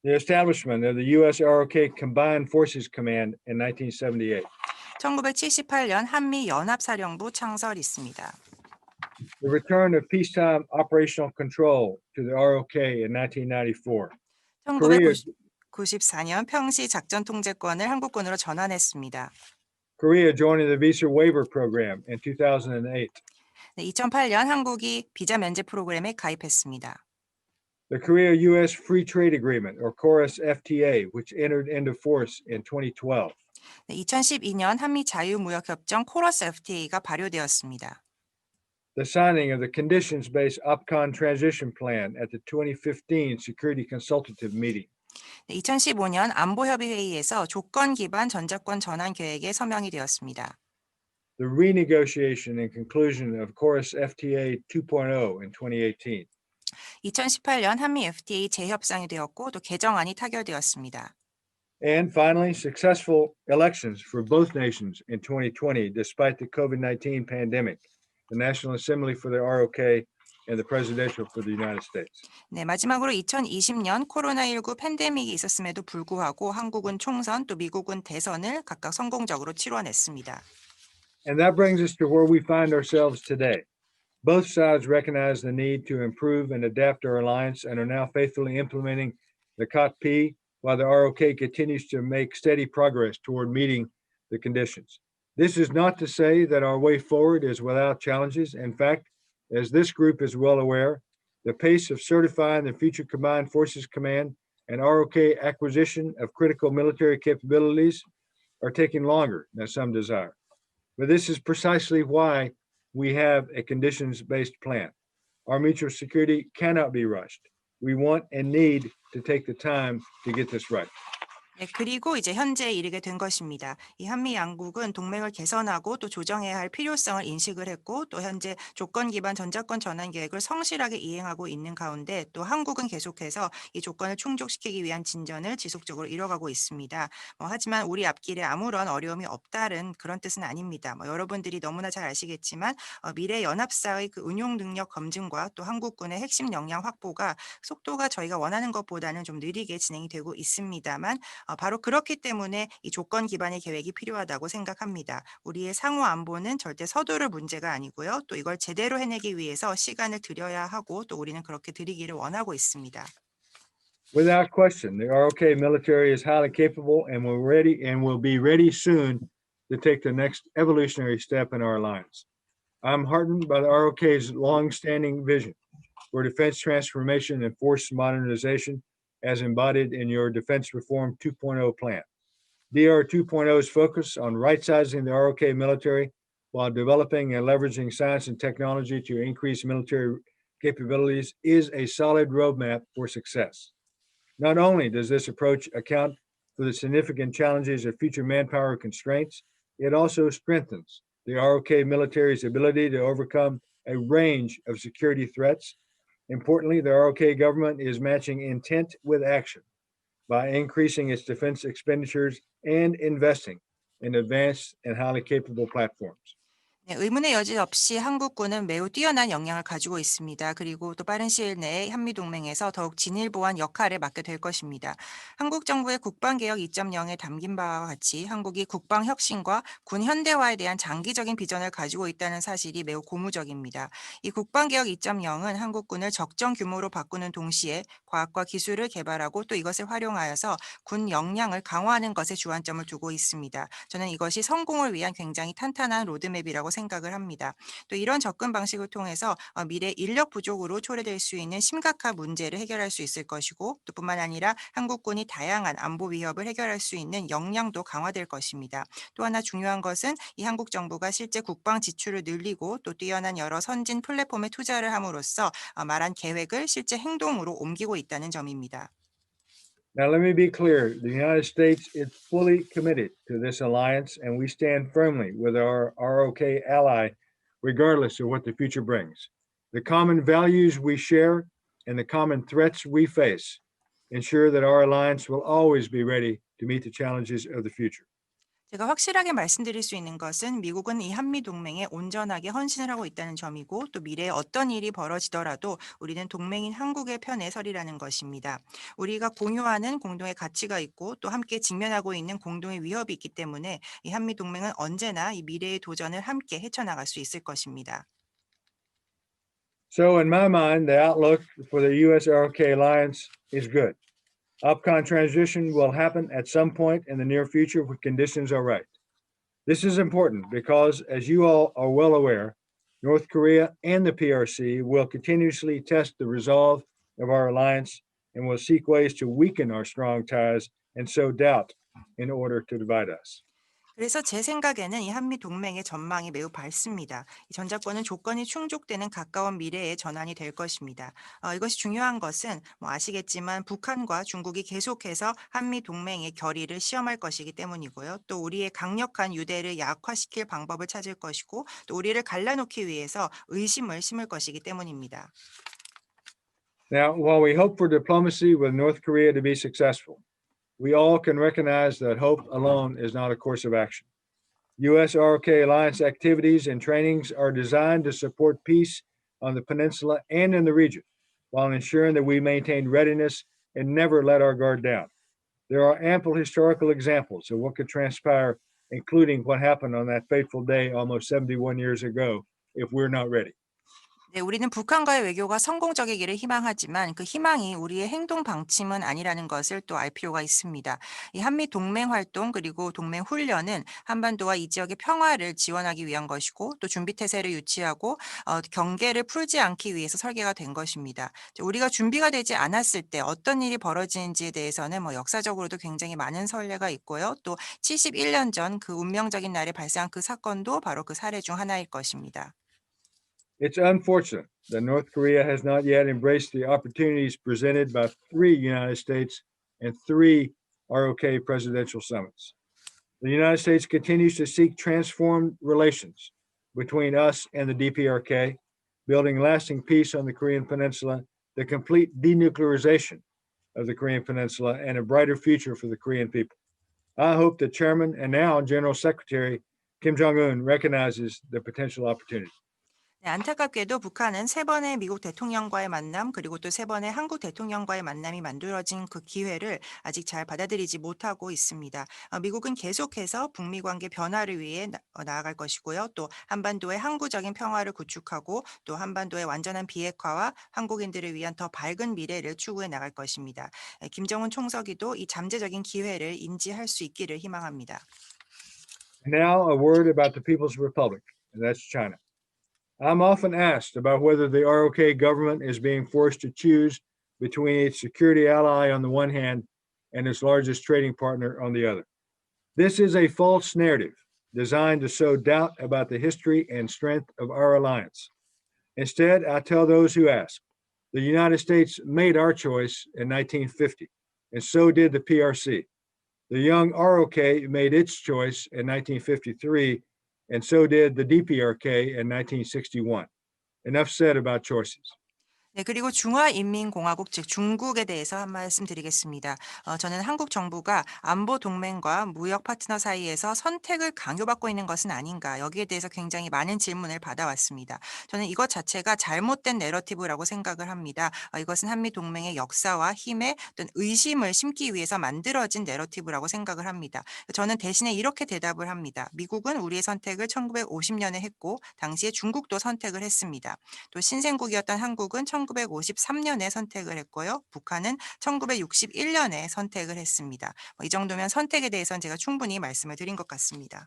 Speaker 5: The establishment of the U.S. ROK Combined Forces Command in 1978.
Speaker 8: 1978년 한미 연합사령부 창설 있습니다.
Speaker 5: The return of peacetime operational control to the ROK in 1994. Korea,
Speaker 8: 1994년 평시 작전 통제권을 한국군으로 전환했습니다.
Speaker 5: Korea joining the visa waiver program in 2008.
Speaker 8: 네, 2008년 한국이 비자 면제 프로그램에 가입했습니다.
Speaker 5: The Korea-U.S. Free Trade Agreement, or KORUS FTA, which entered into force in 2012.
Speaker 8: 네, 2012년 한미 자유무역협정 코러스 FTA가 발효되었습니다.
Speaker 5: The signing of the conditions-based OPCON transition plan at the 2015 Security Consultative Meeting.
Speaker 8: 네, 2015년 안보협의회의에서 조건 기반 전자권 전환 계획에 서명이 되었습니다.
Speaker 5: The renegotiation and conclusion of KORUS FTA 2.0 in 2018.
Speaker 8: 2018년 한미 FTA 재협상이 되었고 또 개정안이 타결되었습니다.
Speaker 5: And finally, successful elections for both nations in 2020, despite the COVID-19 pandemic, the National Assembly for the ROK and the presidential for the United States.
Speaker 8: 네, 마지막으로 2020년 코로나19 팬데믹이 있었음에도 불구하고 한국은 총선 또 미국은 대선을 각각 성공적으로 치러냈습니다.
Speaker 5: And that brings us to where we find ourselves today. Both sides recognize the need to improve and adapt our alliance and are now faithfully implementing the COT-P while the ROK continues to make steady progress toward meeting the conditions. This is not to say that our way forward is without challenges. In fact, as this group is well aware, the pace of certifying the future Combined Forces Command and ROK acquisition of critical military capabilities are taking longer than some desire. But this is precisely why we have a conditions-based plan. Our mutual security cannot be rushed. We want and need to take the time to get this right.
Speaker 8: 네, 그리고 이제 현재에 이르게 된 것입니다. 이 한미 양국은 동맹을 개선하고 또 조정해야 할 필요성을 인식을 했고 또 현재 조건 기반 전자권 전환 계획을 성실하게 이행하고 있는 가운데 또 한국은 계속해서 이 조건을 충족시키기 위한 진전을 지속적으로 이뤄가고 있습니다. 하지만 우리 앞길에 아무런 어려움이 없다는 그런 뜻은 아닙니다. 여러분들이 너무나 잘 아시겠지만 미래 연합사의 그 운용 능력 검증과 또 한국군의 핵심 역량 확보가 속도가 저희가 원하는 것보다는 좀 느리게 진행이 되고 있습니다만 바로 그렇기 때문에 이 조건 기반의 계획이 필요하다고 생각합니다. 우리의 상호 안보는 절대 서두를 문제가 아니고요. 또 이걸 제대로 해내기 위해서 시간을 들여야 하고 또 우리는 그렇게 들이기를 원하고 있습니다.
Speaker 5: Without question, the ROK military is highly capable and will be ready soon to take the next evolutionary step in our alliance. I'm heartened by the ROK's long-standing vision for defense transformation and force modernization as embodied in your Defense Reform 2.0 plan. DR 2.0's focus on right-sizing the ROK military while developing and leveraging science and technology to increase military capabilities is a solid roadmap for success. Not only does this approach account for the significant challenges of future manpower constraints, it also strengthens the ROK military's ability to overcome a range of security threats. Importantly, the ROK government is matching intent with action by increasing its defense expenditures and investing in advanced and highly capable platforms.
Speaker 8: 네, 의문의 여지 없이 한국군은 매우 뛰어난 역량을 가지고 있습니다. 그리고 또 빠른 시일 내에 한미동맹에서 더욱 진일보한 역할을 맡게 될 것입니다. 한국 정부의 국방개혁 2.0에 담긴 바와 같이 한국이 국방혁신과 군 현대화에 대한 장기적인 비전을 가지고 있다는 사실이 매우 고무적입니다. 이 국방개혁 2.0은 한국군을 적정 규모로 바꾸는 동시에 과학과 기술을 개발하고 또 이것을 활용하여서 군 역량을 강화하는 것에 주안점을 두고 있습니다. 저는 이것이 성공을 위한 굉장히 탄탄한 로드맵이라고 생각을 합니다. 또 이런 접근 방식을 통해서 미래 인력 부족으로 초래될 수 있는 심각한 문제를 해결할 수 있을 것이고 또 뿐만 아니라 한국군이 다양한 안보 위협을 해결할 수 있는 역량도 강화될 것입니다. 또 하나 중요한 것은 이 한국 정부가 실제 국방 지출을 늘리고 또 뛰어난 여러 선진 플랫폼에 투자를 함으로써 말한 계획을 실제 행동으로 옮기고 있다는 점입니다.
Speaker 5: Now, let me be clear. The United States is fully committed to this alliance, and we stand firmly with our ROK ally, regardless of what the future brings. The common values we share and the common threats we face ensure that our alliance will always be ready to meet the challenges of the future.
Speaker 8: 제가 확실하게 말씀드릴 수 있는 것은 미국은 이 한미 동맹에 온전하게 헌신을 하고 있다는 점이고 또 미래에 어떤 일이 벌어지더라도 우리는 동맹인 한국의 편에 서리라는 것입니다. 우리가 공유하는 공동의 가치가 있고 또 함께 직면하고 있는 공동의 위협이 있기 때문에 이 한미 동맹은 언제나 이 미래의 도전을 함께 헤쳐나갈 수 있을 것입니다.
Speaker 5: So, in my mind, the outlook for the U.S.-ROK alliance is good. OPCON transition will happen at some point in the near future if conditions are right. This is important because, as you all are well aware, North Korea and the PRC will continuously test the resolve of our alliance and will seek ways to weaken our strong ties and sow doubt in order to divide us.
Speaker 8: 그래서 제 생각에는 이 한미 동맹의 전망이 매우 밝습니다. 이 전작권은 조건이 충족되는 가까운 미래에 전환이 될 것입니다. 이것이 중요한 것은 아시겠지만 북한과 중국이 계속해서 한미 동맹의 결의를 시험할 것이기 때문이고요. 또 우리의 강력한 유대를 약화시킬 방법을 찾을 것이고 또 우리를 갈라놓기 위해서 의심을 심을 것이기 때문입니다.
Speaker 5: Now, while we hope for diplomacy with North Korea to be successful, we all can recognize that hope alone is not a course of action. U.S.-ROK alliance activities and trainings are designed to support peace on the peninsula and in the region, while ensuring that we maintain readiness and never let our guard down. There are ample historical examples of what could transpire, including what happened on that fateful day almost 71 years ago, if we're not ready.
Speaker 8: 네, 우리는 북한과의 외교가 성공적이기를 희망하지만 그 희망이 우리의 행동 방침은 아니라는 것을 또 알 필요가 있습니다. 이 한미 동맹 활동 그리고 동맹 훈련은 한반도와 이 지역의 평화를 지원하기 위한 것이고 또 준비 태세를 유치하고 경계를 풀지 않기 위해서 설계가 된 것입니다. 우리가 준비가 되지 않았을 때 어떤 일이 벌어지는지에 대해서는 역사적으로도 굉장히 많은 선례가 있고요. 또 71년 전 그 운명적인 날에 발생한 그 사건도 바로 그 사례 중 하나일 것입니다.
Speaker 5: It's unfortunate that North Korea has not yet embraced the opportunities presented by 3 United States and 3 ROK presidential summits. The United States continues to seek transformed relations between us and the DPRK, building lasting peace on the Korean Peninsula, the complete denuclearization of the Korean Peninsula, and a brighter future for the Korean people. I hope the Chairman and now General Secretary Kim Jong-un recognizes the potential opportunity.
Speaker 8: 네, 안타깝게도 북한은 3번의 미국 대통령과의 만남 그리고 또 3번의 한국 대통령과의 만남이 만들어진 그 기회를 아직 잘 받아들이지 못하고 있습니다. 미국은 계속해서 북미 관계 변화를 위해 나아갈 것이고요. 또 한반도의 항구적인 평화를 구축하고 또 한반도의 완전한 비핵화와 한국인들을 위한 더 밝은 미래를 추구해 나갈 것입니다. 김정은 총서기도 이 잠재적인 기회를 인지할 수 있기를 희망합니다.
Speaker 5: Now a word about the People's Republic, and that's China. I'm often asked about whether the ROK government is being forced to choose between its security ally on the one hand and its largest trading partner on the other. This is a false narrative designed to sow doubt about the history and strength of our alliance. Instead, I tell those who ask, the United States made our choice in 1950, and so did the PRC. The young ROK made its choice in 1953, and so did the DPRK in 1961. Enough said about choices.
Speaker 8: 네, 그리고 중화인민공화국 즉 중국에 대해서 한 말씀 드리겠습니다. 저는 한국 정부가 안보 동맹과 무역 파트너 사이에서 선택을 강요받고 있는 것은 아닌가 여기에 대해서 굉장히 많은 질문을 받아왔습니다. 저는 이것 자체가 잘못된 내러티브라고 생각을 합니다. 이것은 한미 동맹의 역사와 힘에 어떤 의심을 심기 위해서 만들어진 내러티브라고 생각을 합니다. 저는 대신에 이렇게 대답을 합니다. 미국은 우리의 선택을 1950년에 했고 당시에 중국도 선택을 했습니다. 또 신생국이었던 한국은 1953년에 선택을 했고요. 북한은 1961년에 선택을 했습니다. 이 정도면 선택에 대해서는 제가 충분히 말씀을 드린 것 같습니다.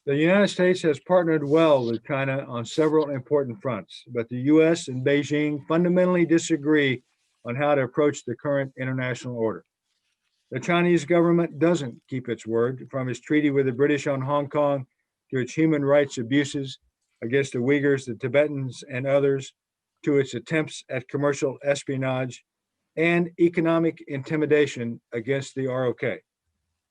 Speaker 5: The United States has partnered well with China on several important fronts, but the U.S. and Beijing fundamentally disagree on how to approach the current international order. The Chinese government doesn't keep its word, from its treaty with the British on Hong Kong to its human rights abuses against the Uyghurs, the Tibetans, and others, to its attempts at commercial espionage and economic intimidation against the ROK.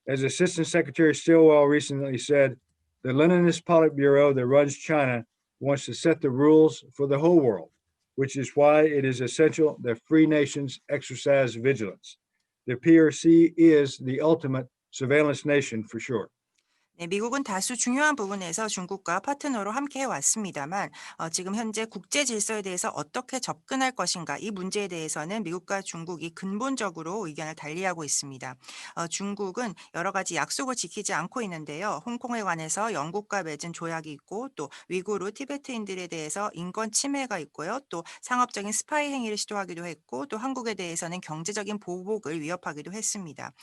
Speaker 5: As Assistant Secretary Stilwell recently said, the Leninist Politburo that runs China wants to set the rules for the whole world, which is why it is essential that free nations exercise vigilance. The PRC is the ultimate surveillance nation for sure.
Speaker 8: 네, 미국은 다수 중요한 부분에서 중국과 파트너로 함께 해왔습니다만 지금 현재 국제 질서에 대해서 어떻게 접근할 것인가 이 문제에 대해서는 미국과 중국이 근본적으로 의견을 달리하고 있습니다. 중국은 여러 가지 약속을 지키지 않고 있는데요. 홍콩에 관해서 영국과 맺은 조약이 있고 또 위구르 티베트인들에 대해서 인권 침해가 있고요. 또 상업적인 스파이 행위를 시도하기도 했고 또 한국에 대해서는 경제적인 보복을 위협하기도 했습니다.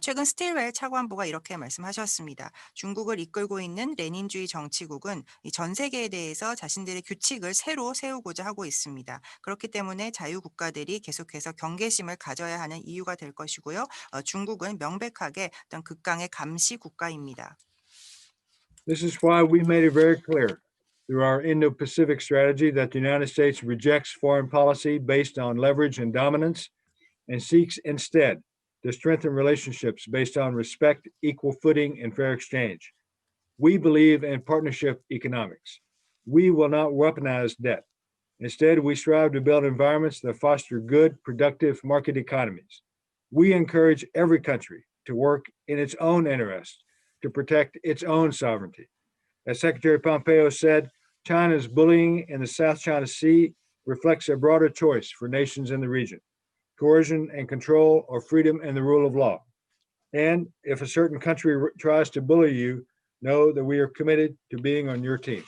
Speaker 8: 최근 스틸웰 차관보가 이렇게 말씀하셨습니다. 중국을 이끌고 있는 레닌주의 정치국은 전 세계에 대해서 자신들의 규칙을 새로 세우고자 하고 있습니다. 그렇기 때문에 자유국가들이 계속해서 경계심을 가져야 하는 이유가 될 것이고요. 중국은 명백하게 어떤 극강의 감시 국가입니다.
Speaker 5: This is why we made it very clear through our Indo-Pacific strategy that the United States rejects foreign policy based on leverage and dominance and seeks instead to strengthen relationships based on respect, equal footing, and fair exchange. We believe in partnership economics. We will not weaponize debt. Instead, we strive to build environments that foster good, productive market economies. We encourage every country to work in its own interest to protect its own sovereignty. As Secretary Pompeo said, China's bullying in the South China Sea reflects a broader choice for nations in the region: coercion and control, or freedom and the rule of law. And if a certain country tries to bully you, know that we are committed to being on your team.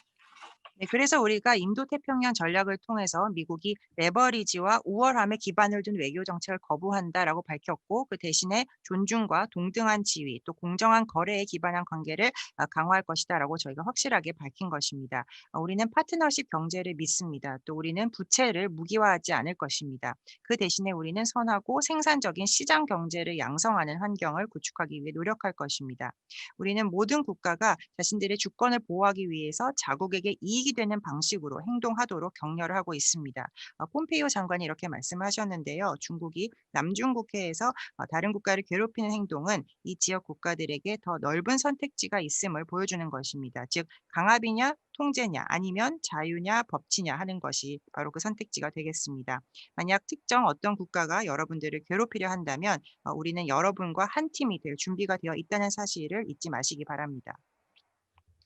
Speaker 8: 네, 그래서 우리가 인도태평양 전략을 통해서 미국이 레버리지와 우월함에 기반을 둔 외교 정책을 거부한다라고 밝혔고 그 대신에 존중과 동등한 지위 또 공정한 거래에 기반한 관계를 강화할 것이다라고 저희가 확실하게 밝힌 것입니다. 우리는 파트너십 경제를 믿습니다. 또 우리는 부채를 무기화하지 않을 것입니다. 그 대신에 우리는 선하고 생산적인 시장 경제를 양성하는 환경을 구축하기 위해 노력할 것입니다. 우리는 모든 국가가 자신들의 주권을 보호하기 위해서 자국에게 이익이 되는 방식으로 행동하도록 격려를 하고 있습니다. 폼페이오 장관이 이렇게 말씀하셨는데요. 중국이 남중국해에서 다른 국가를 괴롭히는 행동은 이 지역 국가들에게 더 넓은 선택지가 있음을 보여주는 것입니다. 즉 강압이냐 통제냐 아니면 자유냐 법치냐 하는 것이 바로 그 선택지가 되겠습니다. 만약 특정 어떤 국가가 여러분들을 괴롭히려 한다면 우리는 여러분과 한 팀이 될 준비가 되어 있다는 사실을 잊지 마시기 바랍니다.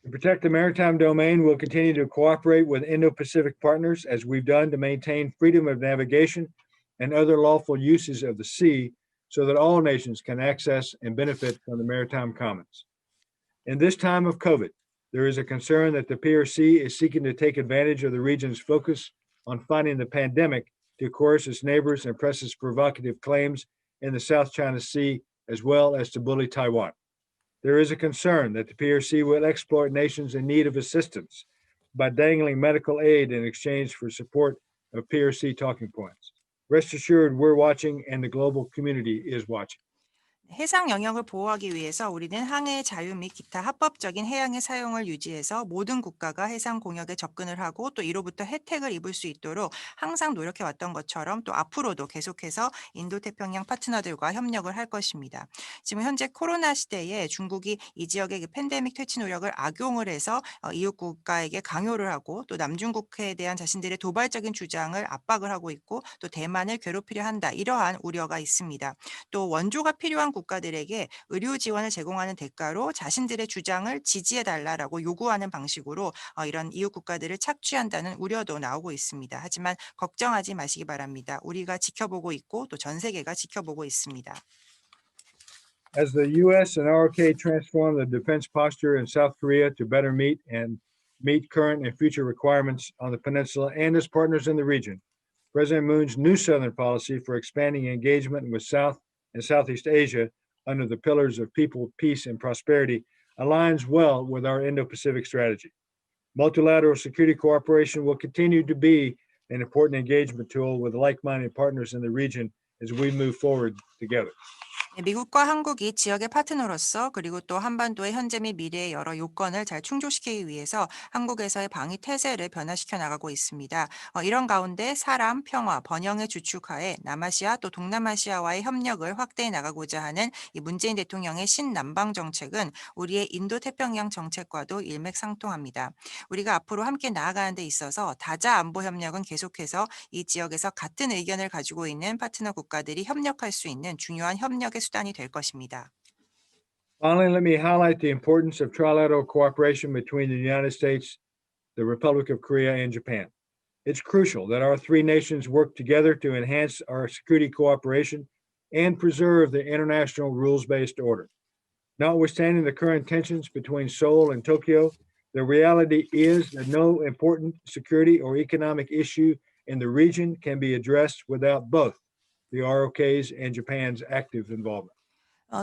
Speaker 5: To protect the maritime domain, we'll continue to cooperate with Indo-Pacific partners as we've done to maintain freedom of navigation and other lawful uses of the sea so that all nations can access and benefit from the maritime commons. In this time of COVID, there is a concern that the PRC is seeking to take advantage of the region's focus on fighting the pandemic to coerce its neighbors and press its provocative claims in the South China Sea, as well as to bully Taiwan. There is a concern that the PRC will exploit nations in need of assistance by dangling medical aid in exchange for support of PRC talking points. Rest assured, we're watching and the global community is watching.
Speaker 8: 해상 영역을 보호하기 위해서 우리는 항해의 자유 및 기타 합법적인 해양의 사용을 유지해서 모든 국가가 해상 공역에 접근을 하고 또 이로부터 혜택을 입을 수 있도록 항상 노력해 왔던 것처럼 또 앞으로도 계속해서 인도태평양 파트너들과 협력을 할 것입니다. 지금 현재 코로나 시대에 중국이 이 지역의 팬데믹 퇴치 노력을 악용을 해서 이웃 국가에게 강요를 하고 또 남중국해에 대한 자신들의 도발적인 주장을 압박을 하고 있고 또 대만을 괴롭히려 한다 이러한 우려가 있습니다. 또 원조가 필요한 국가들에게 의료 지원을 제공하는 대가로 자신들의 주장을 지지해달라라고 요구하는 방식으로 이런 이웃 국가들을 착취한다는 우려도 나오고 있습니다. 하지만 걱정하지 마시기 바랍니다. 우리가 지켜보고 있고 또 전 세계가 지켜보고 있습니다.
Speaker 5: As the U.S. and ROK transform the defense posture in South Korea to better meet current and future requirements on the peninsula and as partners in the region, President Moon's new Southern policy for expanding engagement with South and Southeast Asia under the pillars of people, peace, and prosperity aligns well with our Indo-Pacific strategy. Multilateral security cooperation will continue to be an important engagement tool with like-minded partners in the region as we move forward together.
Speaker 8: 미국과 한국이 지역의 파트너로서 그리고 또 한반도의 현재 및 미래의 여러 요건을 잘 충족시키기 위해서 한국에서의 방위 태세를 변화시켜 나가고 있습니다. 이런 가운데 사람, 평화, 번영의 주축하에 남아시아 또 동남아시아와의 협력을 확대해 나가고자 하는 이 문재인 대통령의 신남방 정책은 우리의 인도태평양 정책과도 일맥상통합니다. 우리가 앞으로 함께 나아가는 데 있어서 다자 안보 협력은 계속해서 이 지역에서 같은 의견을 가지고 있는 파트너 국가들이 협력할 수 있는 중요한 협력의 수단이 될 것입니다.
Speaker 5: Finally, let me highlight the importance of trilateral cooperation between the United States, the Republic of Korea, and Japan. It's crucial that our three nations work together to enhance our security cooperation and preserve the international rules-based order. Notwithstanding the current tensions between Seoul and Tokyo, the reality is that no important security or economic issue in the region can be addressed without both the ROKs and Japan's active involvement.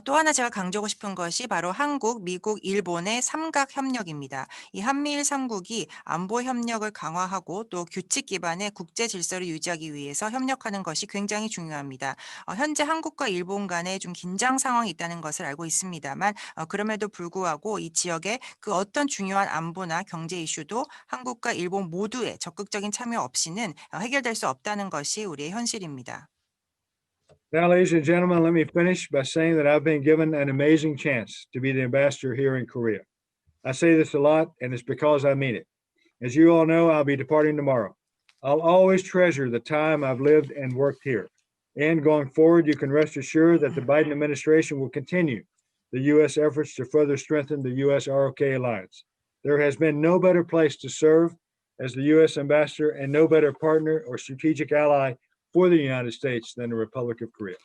Speaker 8: 또 하나 제가 강조하고 싶은 것이 바로 한국, 미국, 일본의 삼각 협력입니다. 이 한미일 3국이 안보 협력을 강화하고 또 규칙 기반의 국제 질서를 유지하기 위해서 협력하는 것이 굉장히 중요합니다. 현재 한국과 일본 간에 좀 긴장 상황이 있다는 것을 알고 있습니다만 그럼에도 불구하고 이 지역의 그 어떤 중요한 안보나 경제 이슈도 한국과 일본 모두의 적극적인 참여 없이는 해결될 수 없다는 것이 우리의 현실입니다.
Speaker 5: Now, ladies and gentlemen, let me finish by saying that I've been given an amazing chance to be the ambassador here in Korea. I say this a lot, and it's because I mean it. As you all know, I'll be departing tomorrow. I'll always treasure the time I've lived and worked here. And going forward, you can rest assured that the Biden administration will continue the U.S. efforts to further strengthen the U.S. ROK alliance. There has been no better place to serve as the U.S. ambassador and no better partner or strategic ally for the United States than the Republic of Korea.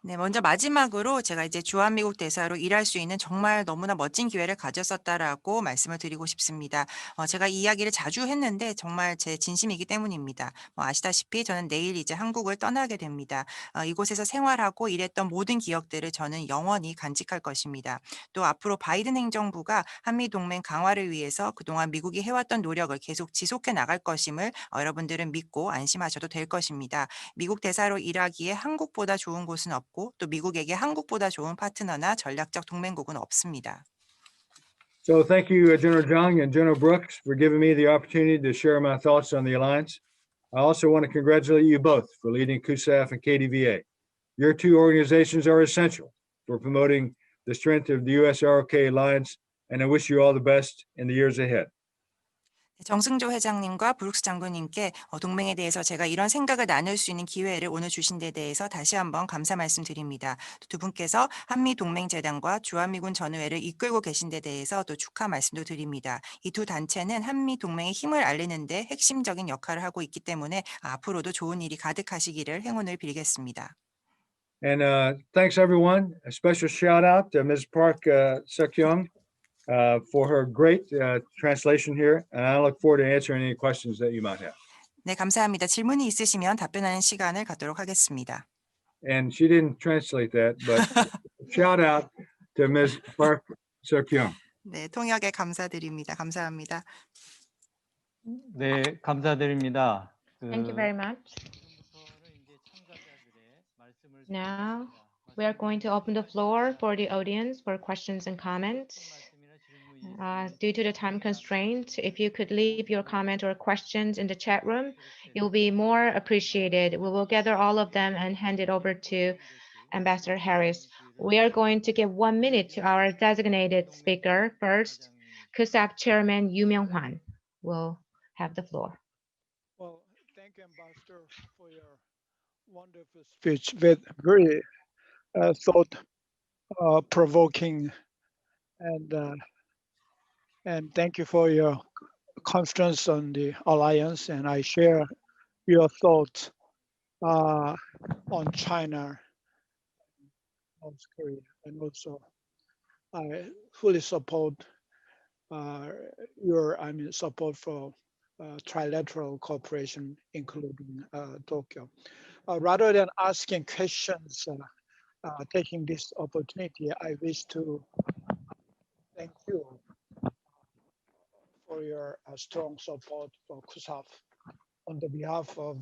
Speaker 8: 네, 먼저 마지막으로 제가 이제 주한미국 대사로 일할 수 있는 정말 너무나 멋진 기회를 가졌었다라고 말씀을 드리고 싶습니다. 제가 이 이야기를 자주 했는데 정말 제 진심이기 때문입니다. 아시다시피 저는 내일 이제 한국을 떠나게 됩니다. 이곳에서 생활하고 일했던 모든 기억들을 저는 영원히 간직할 것입니다. 또 앞으로 바이든 행정부가 한미 동맹 강화를 위해서 그동안 미국이 해왔던 노력을 계속 지속해 나갈 것임을 여러분들은 믿고 안심하셔도 될 것입니다. 미국 대사로 일하기에 한국보다 좋은 곳은 없고 또 미국에게 한국보다 좋은 파트너나 전략적 동맹국은 없습니다.
Speaker 5: So thank you, General Jung and General Brooks, for giving me the opportunity to share my thoughts on the alliance. I also want to congratulate you both for leading CUSAF and KDVA. Your two organizations are essential for promoting the strength of the U.S. ROK alliance, and I wish you all the best in the years ahead.
Speaker 8: 정승조 회장님과 브룩스 장군님께 동맹에 대해서 제가 이런 생각을 나눌 수 있는 기회를 오늘 주신 데 대해서 다시 한번 감사 말씀드립니다. 두 분께서 한미동맹재단과 주한미군 전우회를 이끌고 계신 데 대해서 또 축하 말씀도 드립니다. 이 두 단체는 한미동맹의 힘을 알리는 데 핵심적인 역할을 하고 있기 때문에 앞으로도 좋은 일이 가득하시기를 행운을 빌겠습니다.
Speaker 5: And thanks, everyone. A special shout out to Ms. Park Seok-young for her great translation here. And I look forward to answering any questions that you might have.
Speaker 8: 네, 감사합니다. 질문이 있으시면 답변하는 시간을 갖도록 하겠습니다.
Speaker 5: And she didn't translate that, but shout out to Ms. Park Seok-young.
Speaker 8: 네, 통역에 감사드립니다. 감사합니다.
Speaker 1: 네, 감사드립니다.
Speaker 2: Thank you very much. Now we are going to open the floor for the audience for questions and comments. Due to the time constraint, if you could leave your comment or questions in the chat room, it will be more appreciated. We will gather all of them and hand it over to Ambassador Harris. We are going to give 1 minute to our designated speaker. First, CUSAF Chairman Yu Myung-hwan will have the floor.
Speaker 4: Well, thank you, Ambassador, for your wonderful speech with very thought-provoking and thank you for your confidence on the alliance. And I share your thoughts on China, North Korea, and also I fully support your support for trilateral cooperation, including Tokyo. Rather than asking questions, taking this opportunity, I wish to
Speaker 9: thank you for your strong support for KUSAF on the behalf of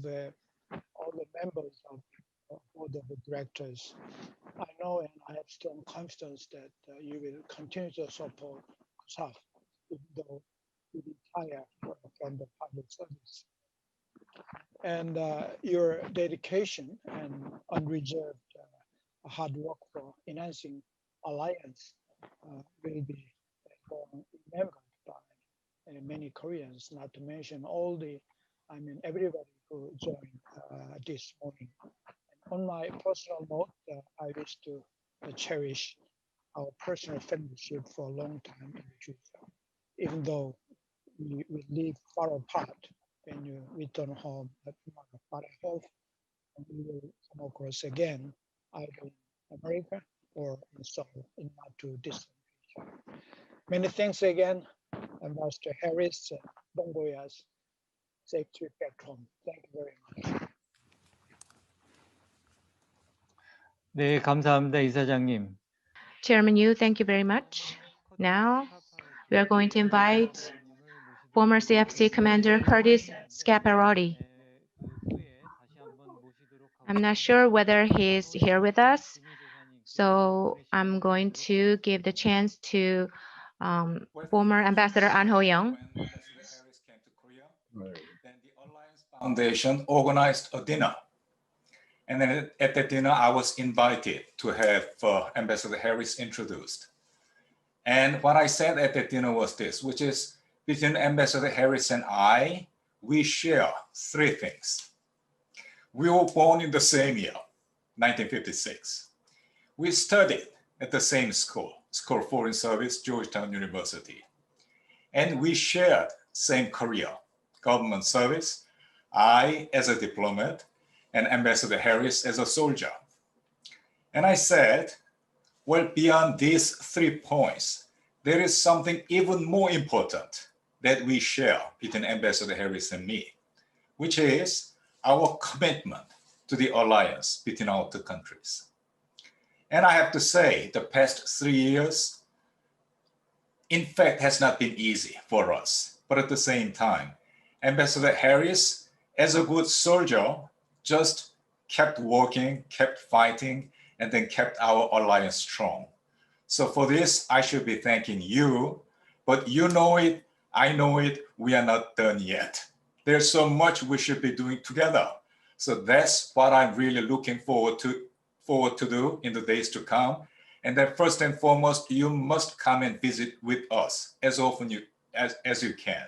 Speaker 9: all the members of the board of directors. I know and I have strong confidence that you will continue to support KUSAF, even though you retire from the public service. And your dedication and unreserved hard work for enhancing alliance will be remembered by many Koreans, not to mention all the, everybody who joined this morning. And on my personal note, I wish to cherish our personal friendship for a long time in the future, even though we live far apart when you return home. But I hope we will come across again, either in America or in Seoul in not too distant future. Many thanks again, Ambassador Harris, bon voyage, safe trip back home. Thank you very much.
Speaker 1: 네, 감사합니다, 이사장님.
Speaker 2: Chairman Yu, thank you very much. Now, we are going to invite former CFC Commander Curtis Scaparotti. I'm not sure whether he's here with us, so I'm going to give the chance to former Ambassador An Ho-young.
Speaker 10: When Ambassador Harris came to Korea, then the Alliance Foundation organized a dinner. And then at that dinner, I was invited to have Ambassador Harris introduced. And what I said at that dinner was this, which is between Ambassador Harris and I, we share three things. We were born in the same year, 1956. We studied at the same school, School of Foreign Service, Georgetown University. And we shared same career, government service, I as a diplomat, and Ambassador Harris as a soldier. And I said, well, beyond these 3 points, there is something even more important that we share between Ambassador Harris and me, which is our commitment to the alliance between our two countries. And I have to say, the past 3 years, in fact, has not been easy for us. But at the same time, Ambassador Harris, as a good soldier, just kept working, kept fighting, and then kept our alliance strong. So for this, I should be thanking you, but you know it, I know it, we are not done yet. There's so much we should be doing together. So that's what I'm really looking forward to do in the days to come. And then first and foremost, you must come and visit with us as often as you can.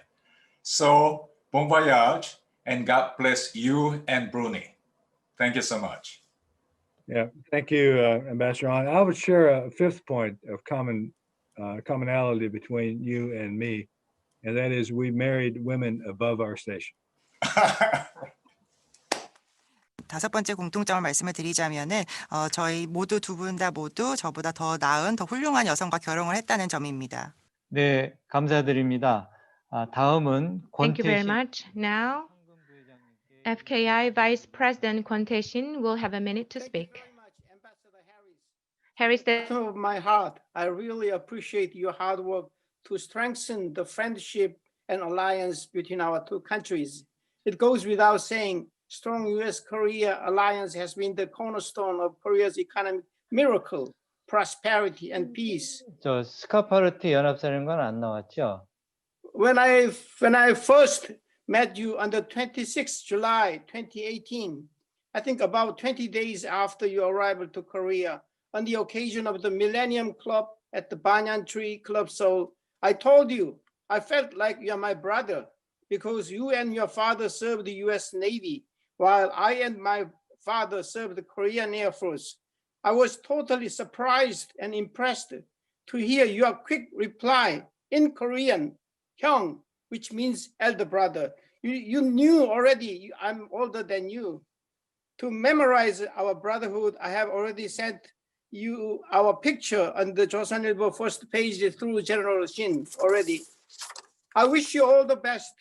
Speaker 10: So bon voyage, and God bless you and Bruni. Thank you so much.
Speaker 5: Yeah, thank you, Ambassador An. I would share a fifth point of commonality between you and me, and that is we married women above our station.
Speaker 8: 다섯 번째 공통점을 말씀을 드리자면은 저희 모두 두 분 다 모두 저보다 더 나은, 더 훌륭한 여성과 결혼을 했다는 점입니다.
Speaker 1: 네, 감사드립니다. 다음은
Speaker 2: Thank you very
Speaker 1: 권태신
Speaker 2: much. Now, FKI Vice President Kwon Tae-shin will have a minute to speak.
Speaker 9: Thank you very much, Ambassador Harris.
Speaker 2: Harris,
Speaker 9: Bottom of my heart, I really appreciate your hard work to strengthen the friendship and alliance between our two countries. It goes without saying, strong U.S.-Korea alliance has been the cornerstone of Korea's economic miracle, prosperity, and peace.
Speaker 1: 저 스카파르티 연합사령관 안 나왔죠?
Speaker 9: When I first met you on the 26th July 2018, I think about 20 days after your arrival to Korea, on the occasion of the Millennium Club at the Banyan Tree Club Seoul, I told you I felt like you're my brother because you and your father served the US Navy while I and my father served the Korean Air Force. I was totally surprised and impressed to hear your quick reply in Korean, Hyung, which means elder brother. You knew already I'm older than you. To memorize our brotherhood, I have already sent you our picture on the Joseonilbo first page through General Shin already. I wish you all the best,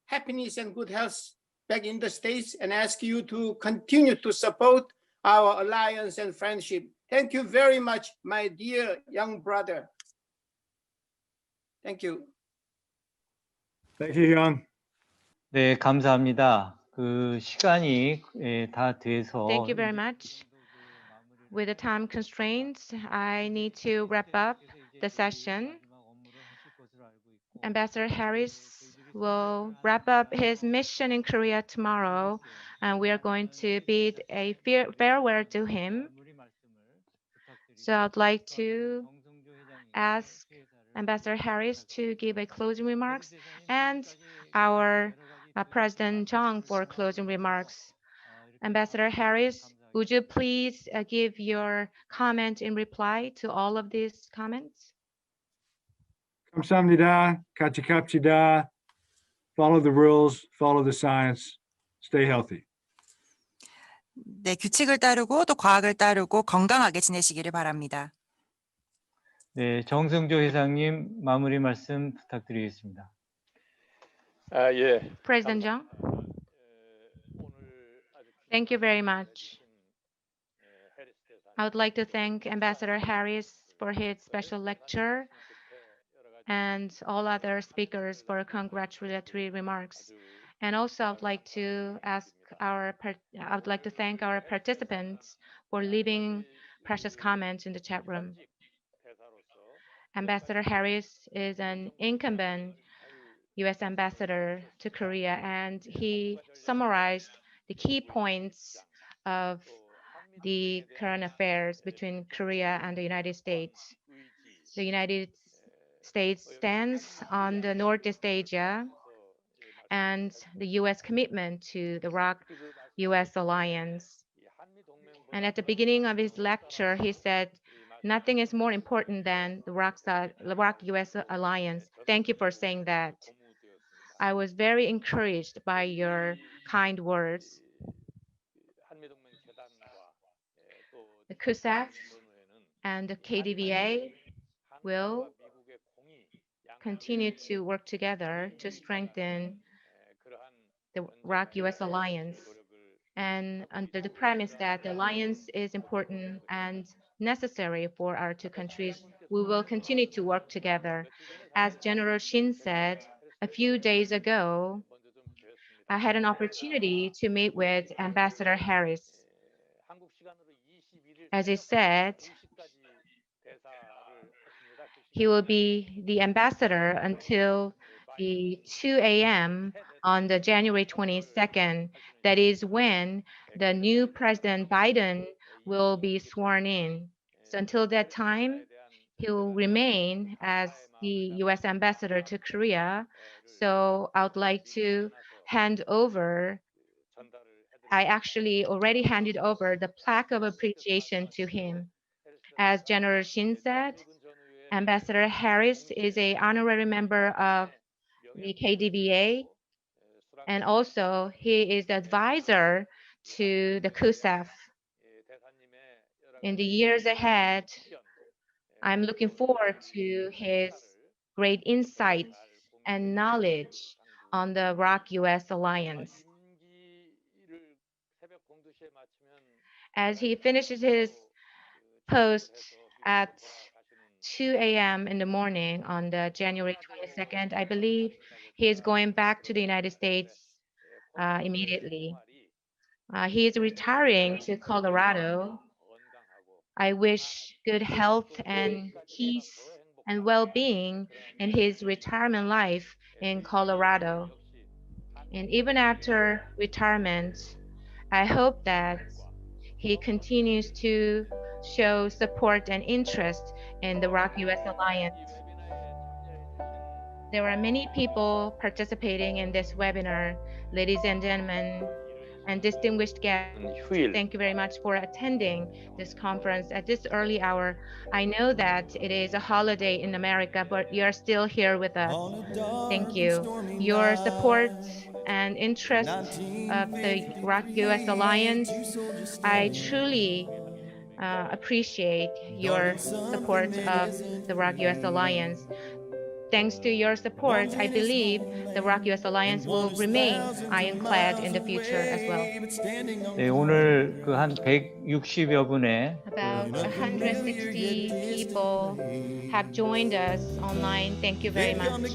Speaker 9: happiness and good health back in the States, and ask you to continue to support our alliance and friendship. Thank you very much, my dear young brother.
Speaker 11: Thank you.
Speaker 5: Thank you, Young.
Speaker 1: 네, 감사합니다. 그 시간이 다 돼서
Speaker 2: Thank you very much. With the time constraints, I need to wrap up the session. Ambassador Harris will wrap up his mission in Korea tomorrow, and we are going to bid a farewell to him. So I'd like to ask Ambassador Harris to give a closing remarks and our President Chung for closing remarks. Ambassador Harris, would you please give your comment in reply to all of these comments?
Speaker 5: 감사합니다. 같이 갑시다. Follow the rules, follow the science, stay healthy.
Speaker 8: 네, 규칙을 따르고 또 과학을 따르고 건강하게 지내시기를 바랍니다.
Speaker 1: 네, 정승조 회장님 마무리 말씀 부탁드리겠습니다.
Speaker 12: 예.
Speaker 2: President Chung, thank you very much. I would like to thank Ambassador Harris for his special lecture and all other speakers for congratulatory remarks. And also, I would like to thank our participants for leaving precious comments in the chat room. Ambassador Harris is an incumbent U.S. ambassador to Korea, and he summarized the key points of the current affairs between Korea and the United States. The United States stands on the Northeast Asia and the U.S. commitment to the ROK-U.S. alliance. And at the beginning of his lecture, he said, nothing is more important than the ROK-U.S. alliance. Thank you for saying that. I was very encouraged by your kind words. The CUSAF and the KDVA will continue to work together to strengthen the ROK-U.S. alliance. And under the premise that the alliance is important and necessary for our two countries, we will continue to work together. As General Shin said a few days ago, I had an opportunity to meet with Ambassador Harris. As he said, he will be the ambassador until the 2 a.m. on the January 22nd. That is when the new President Biden will be sworn in. So until that time, he will remain as the U.S. ambassador to Korea. So I would like to hand over, I actually already handed over the plaque of appreciation to him. As General Shin said, Ambassador Harris is an honorary member of the KDVA, and also he is the advisor to the CUSAF. In the years ahead, I'm looking forward to his great insights and knowledge on the ROK-U.S. alliance. As he finishes his post at 2 a.m. in the morning on the January 22nd, I believe he is going back to the United States immediately. He is retiring to Colorado. I wish good health and peace and well-being in his retirement life in Colorado. And even after retirement, I hope that he continues to show support and interest in the ROK-U.S. alliance. There are many people participating in this webinar. Ladies and gentlemen, and distinguished guests, thank you very much for attending this conference at this early hour. I know that it is a holiday in America, but you are still here with us. Thank you. Your support and interest of the ROK-U.S. alliance, I truly appreciate your support of the ROK-U.S. alliance. thanks to your support, I believe the ROK-U.S. Alliance will remain ironclad in the future as well.
Speaker 1: 네, 오늘 그 한 160여 분의
Speaker 2: About 160 people have joined us online. Thank you very much.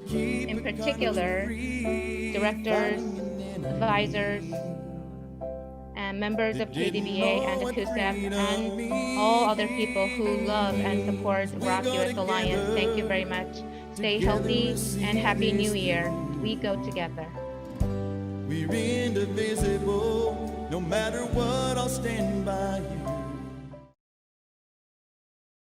Speaker 2: In particular, directors, advisors, and members of KDBA and the KUSEP and all other people who love and support ROK-U.S. Alliance. Thank you very much. Stay healthy and Happy New Year. We go together.
Speaker 11: We're indivisible. No matter what, I'll stand by you.